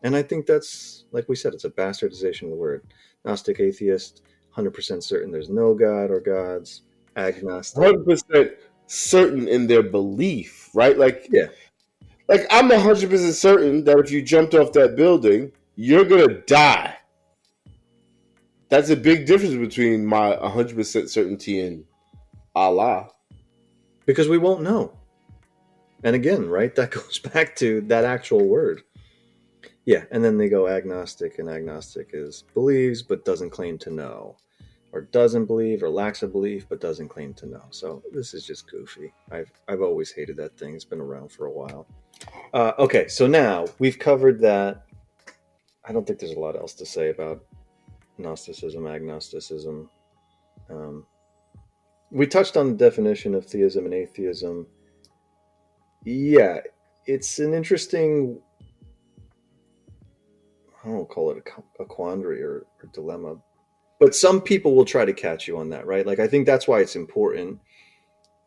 And I think that's, like we said, it's a bastardization of the word. Gnostic atheist, 100% certain there's no God or gods. Agnostic. 100% certain in their belief, right? Yeah. Like I'm 100% certain that if you jumped off that building, you're gonna die. That's a big difference between my 100% certainty and Allah. Because we won't know. And again, right, that goes back to that actual word. Yeah, and then they go agnostic, and agnostic is believes but doesn't claim to know, or doesn't believe or lacks a belief but doesn't claim to know. So this is just goofy. I've always hated that thing. It's been around for a while. Okay, so now we've covered that. I don't think there's a lot else to say about Gnosticism, agnosticism. Um, we touched on the definition of theism and atheism. Yeah, it's an interesting, I don't call it a quandary or dilemma, but some people will try to catch you on that, right? Like, I think that's why it's important.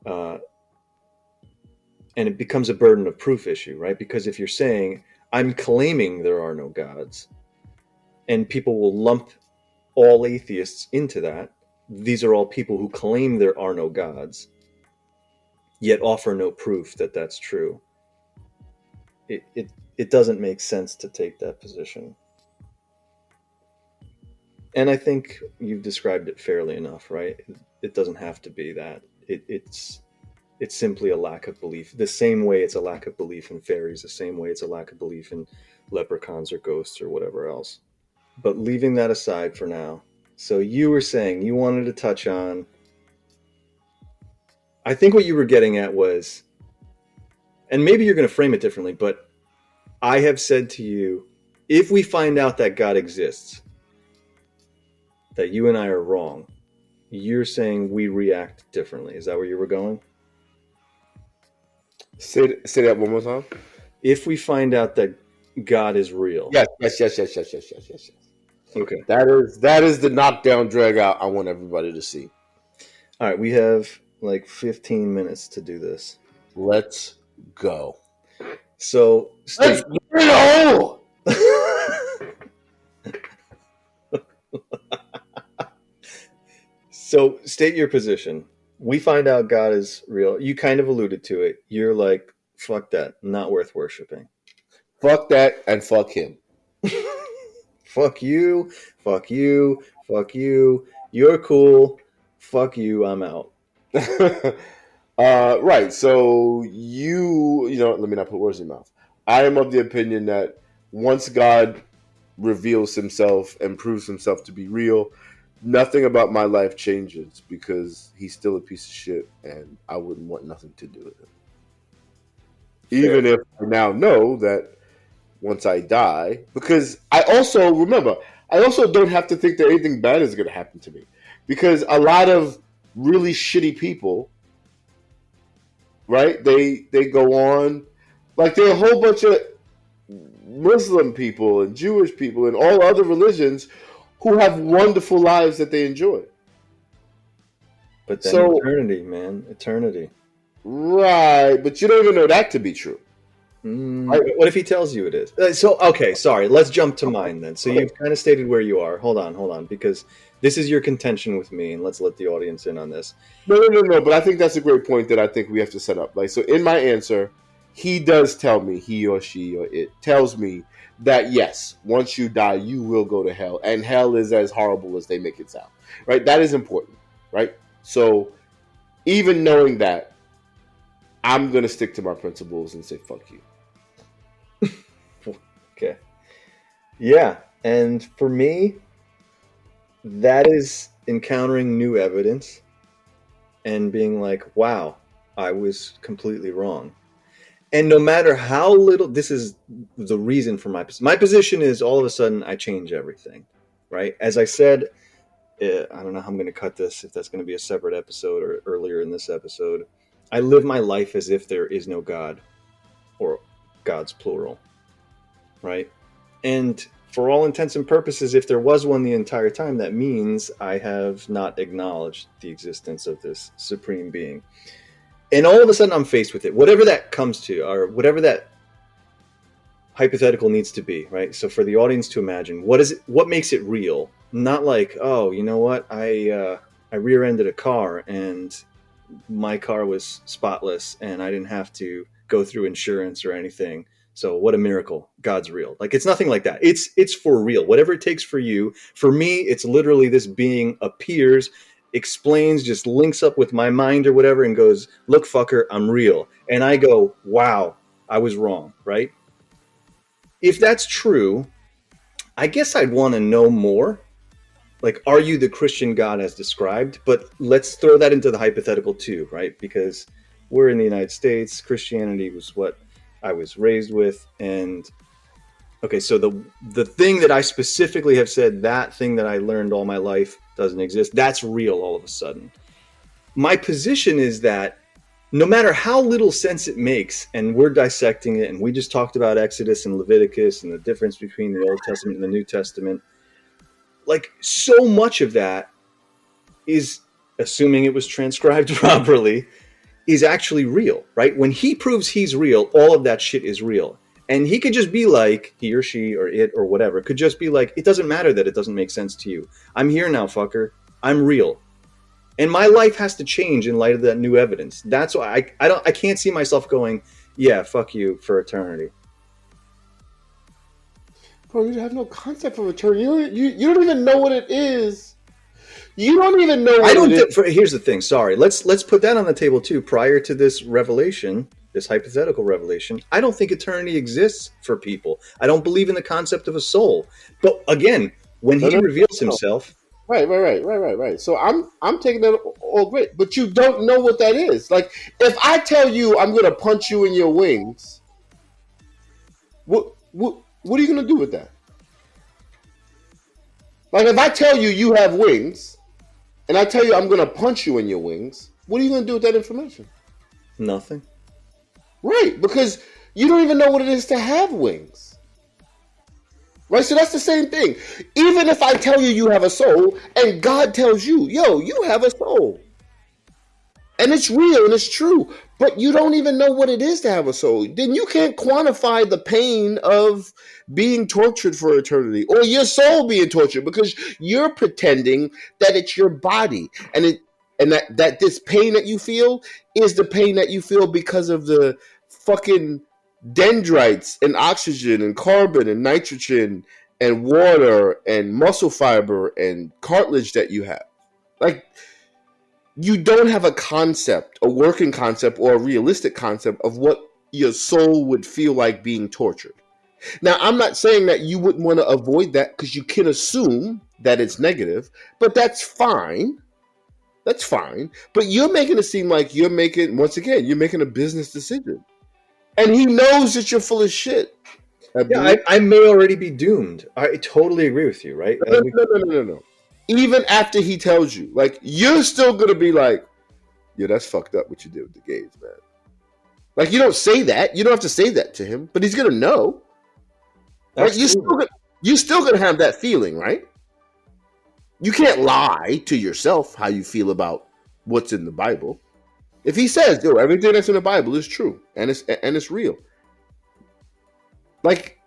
Uh, and it becomes a burden of proof issue, right? Because if you're saying, I'm claiming there are no gods, and people will lump all atheists into that, these are all people who claim there are no gods, yet offer no proof that that's true. It doesn't make sense to take that position. And I think you've described it fairly enough, right? It doesn't have to be that. It's simply a lack of belief. The same way it's a lack of belief in fairies, the same way it's a lack of belief in leprechauns or ghosts or whatever else. But leaving that aside for now. So you were saying you wanted to touch on, I think what you were getting at was, and maybe you're going to frame it differently, but I have said to you, if we find out that God exists, that you and I are wrong, you're saying we react differently. Is that where you were going? Say that one more time. If we find out that God is real. Yes. Okay. That is the knockdown drag out I want everybody to see. All right, we have like 15 minutes to do this. Let's go. So Let's go. So state your position. We find out God is real. You kind of alluded to it. You're like, fuck that. Not worth worshiping. Fuck that and fuck him. Fuck you. Fuck you. Fuck you. You're cool. Fuck you. I'm out. Right. So you know, let me not put words in your mouth. I am of the opinion that once God reveals himself and proves himself to be real, nothing about my life changes because he's still a piece of shit and I wouldn't want nothing to do with him. Fair. Even if I now know that once I die, because I also don't have to think that anything bad is going to happen to me, because a lot of really shitty people, right? They go on, like there are a whole bunch of Muslim people and Jewish people and all other religions who have wonderful lives that they enjoy. But then eternity, man. Eternity. Right, but you don't even know that to be true. Right. What if he tells you it is? So, okay, sorry. Let's jump to mine then. So you've kind of stated where you are. Hold on, because this is your contention with me, and let's let the audience in on this. No. But I think that's a great point that I think we have to set up. Like, so in my answer, he does tell me, he or she or it tells me that yes, once you die, you will go to hell, and hell is as horrible as they make it sound. Right? That is important. Right? So even knowing that, I'm gonna stick to my principles and say fuck you. Okay. Yeah, and for me, that is encountering new evidence and being like, wow, I was completely wrong. And no matter how little, this is the reason for my position is all of a sudden I change everything, right? As I said, I don't know how I'm going to cut this, if that's going to be a separate episode or earlier in this episode. I live my life as if there is no God, or God's plural, right? And for all intents and purposes, if there was one the entire time, that means I have not acknowledged the existence of this supreme being. And all of a sudden I'm faced with it, whatever that comes to, or whatever that hypothetical needs to be, right? So for the audience to imagine, what makes it real? Not like, oh, you know what? I rear-ended a car and my car was spotless and I didn't have to go through insurance or anything. So what a miracle. God's real. Like, it's nothing like that. It's for real. Whatever it takes for you. For me, it's literally this being appears, explains, just links up with my mind or whatever and goes, look, fucker, I'm real. And I go, wow, I was wrong, right? if that's true, I guess I'd want to know more. Like, are you the Christian God as described? But let's throw that into the hypothetical too, right? Because we're in the United States. Christianity was what I was raised with. And okay, so the thing that I specifically have said, that thing that I learned all my life doesn't exist, that's real all of a sudden. My position is that no matter how little sense it makes, and we're dissecting it, and we just talked about Exodus and Leviticus and the difference between the Old Testament and the New Testament, like, so much of that is, assuming it was transcribed properly, is actually real, right? When he proves he's real, all of that shit is real. And he could just be like, he or she or it or whatever, could just be like, it doesn't matter that it doesn't make sense to you. I'm here now, fucker. I'm real. And my life has to change in light of that new evidence. That's why I can't see myself going, yeah, fuck you for eternity. Bro, you have no concept of eternity. You don't even know what it is. You don't even know what it is. Here's the thing. Sorry. Let's put that on the table too. Prior to this revelation, this hypothetical revelation, I don't think eternity exists for people. I don't believe in the concept of a soul. But again, when he reveals himself... Right. So I'm taking that all great, but you don't know what that is. Like, if I tell you I'm going to punch you in your wings, what are you going to do with that? Like, if I tell you you have wings, and I tell you I'm going to punch you in your wings, what are you going to do with that information? Nothing. Right, because you don't even know what it is to have wings. Right, so that's the same thing. Even if I tell you you have a soul, and God tells you, yo, you have a soul. And it's real and it's true, but you don't even know what it is to have a soul. Then you can't quantify the pain of being tortured for eternity or your soul being tortured, because you're pretending that it's your body and that this pain that you feel is the pain that you feel because of the fucking dendrites and oxygen and carbon and nitrogen and water and muscle fiber and cartilage that you have. Like, you don't have a concept, a working concept or a realistic concept of what your soul would feel like being tortured. Now, I'm not saying that you wouldn't want to avoid that, because you can assume that it's negative, but that's fine. That's fine. But you're making it seem like you're making a business decision. And he knows that you're full of shit. Yeah, I may already be doomed. I totally agree with you, right? No. Even after he tells you, like, you're still going to be like, yeah, that's fucked up what you did with the gays, man. Like, you don't say that. You don't have to say that to him, but he's going to know. Right? You're still going to have that feeling, right? You can't lie to yourself how you feel about what's in the Bible. If he says, yo, everything that's in the Bible is true and it's real. Like,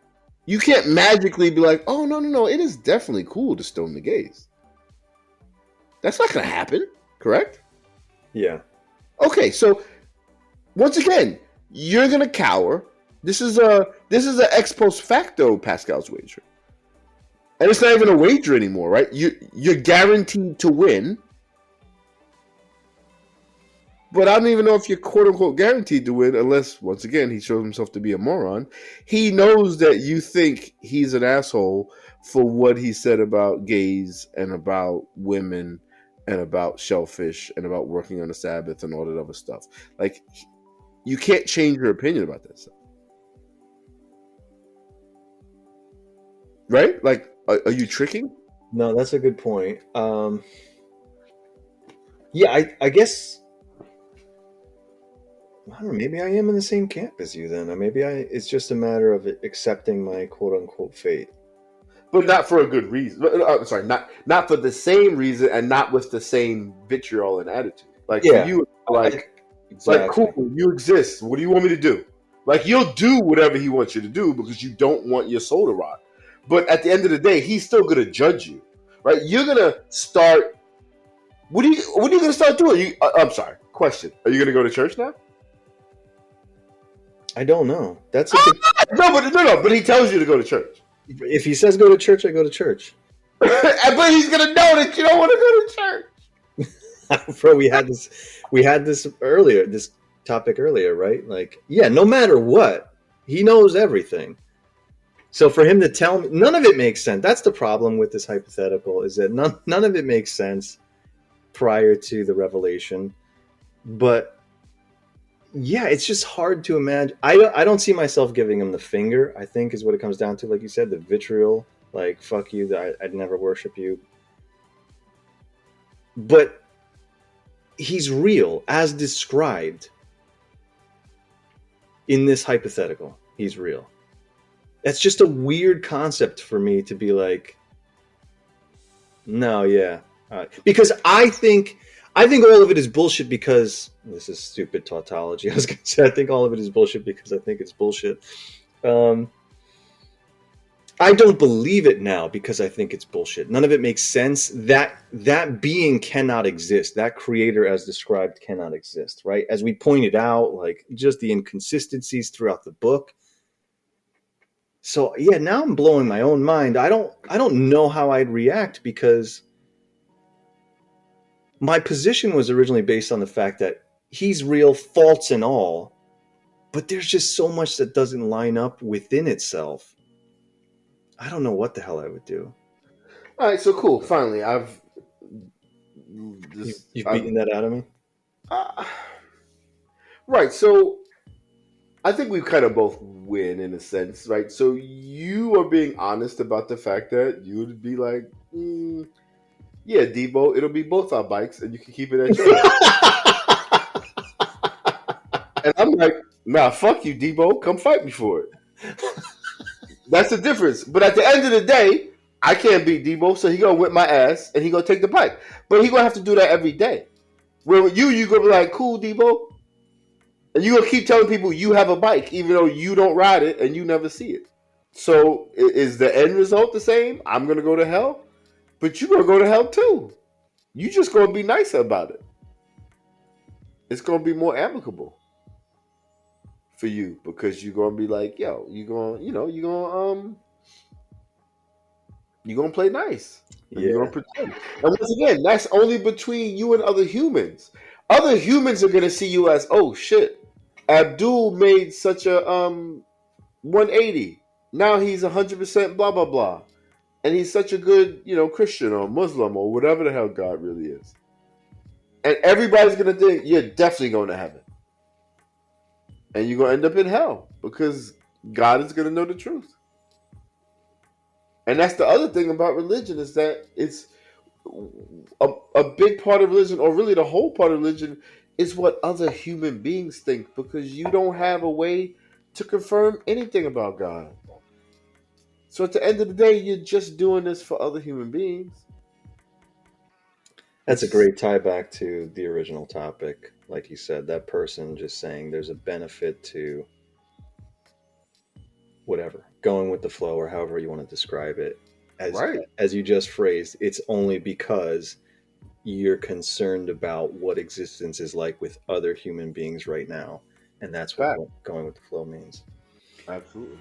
you can't magically be like, oh, no, it is definitely cool to stone the gays. That's not going to happen, correct? Yeah. Okay, so once again, you're going to cower. This is a ex post facto Pascal's wager. And it's not even a wager anymore, right? You're guaranteed to win. But I don't even know if you're quote-unquote guaranteed to win unless, once again, he shows himself to be a moron. He knows that you think he's an asshole for what he said about gays and about women and about shellfish and about working on the Sabbath and all that other stuff. Like, you can't change your opinion about that stuff. Right? Like, are you tricking? No, that's a good point. Yeah, I guess... I don't know, maybe I am in the same camp as you then. Maybe it's just a matter of accepting my quote-unquote fate. But not for a good reason. Sorry, not for the same reason and not with the same vitriol and attitude. Like, yeah. For you, exactly. Like, cool, you exist. What do you want me to do? Like, you'll do whatever he wants you to do because you don't want your soul to rot. But at the end of the day, he's still going to judge you, right? You're going to start... What are you going to start doing? I'm sorry, question. Are you going to go to church now? I don't know. That's a no. But he tells you to go to church. If he says go to church, I go to church. But he's gonna know that you don't want to go to church. Bro, we had this earlier. This topic earlier, right? Like, yeah, no matter what, he knows everything. So for him to tell me, none of it makes sense. That's the problem with this hypothetical, is that none of it makes sense prior to the revelation. But yeah, it's just hard to imagine. I don't see myself giving him the finger, I think, is what it comes down to. Like you said, the vitriol, like, fuck you, I'd never worship you. But he's real, as described in this hypothetical. He's real. That's just a weird concept for me to be like, no, yeah. Because I think all of it is bullshit, because this is stupid tautology. I was going to say, I think all of it is bullshit because I think it's bullshit. I don't believe it now because I think it's bullshit. None of it makes sense. That being cannot exist. That creator, as described, cannot exist, right? As we pointed out, like, just the inconsistencies throughout the book. So yeah, now I'm blowing my own mind. I don't know how I'd react, because my position was originally based on the fact that he's real, faults and all, but there's just so much that doesn't line up within itself. I don't know what the hell I would do. All right, so cool. Finally, You've beaten that out of me? Right, so I think we kind of both win in a sense, right? So you are being honest about the fact that you would be like, yeah, Debo, it'll be both our bikes, and you can keep it at yours. And I'm like, nah, fuck you, Debo. Come fight me for it. That's the difference. But at the end of the day, I can't beat Debo, so he gonna whip my ass and he gonna take the bike. But he gonna have to do that every day. Where with you gonna be like, cool, Debo. And you gonna keep telling people you have a bike, even though you don't ride it and you never see it. So is the end result the same? I'm gonna go to hell, but you gonna go to hell too. You just gonna be nicer about it. It's gonna be more amicable for you, because you're gonna be like, yo, you're gonna play nice. And Yeah. you're gonna pretend. And once again, that's only between you and other humans. Other humans are gonna see you as, oh shit, Abdul made such a 180. Now he's 100% blah blah blah, and he's such a good Christian or Muslim or whatever the hell God really is. And everybody's gonna think you're definitely going to heaven, and you're gonna end up in hell because God is gonna know the truth. And that's the other thing about religion, is that it's a big part of religion, or really the whole part of religion, is what other human beings think, because you don't have a way to confirm anything about God. So at the end of the day, you're just doing this for other human beings. That's a great tie back to the original topic. Like you said, that person just saying there's a benefit to whatever, going with the flow, or however you want to describe it. As you just phrased, it's only because you're concerned about what existence is like with other human beings right now. And that's what going with the flow means. Absolutely.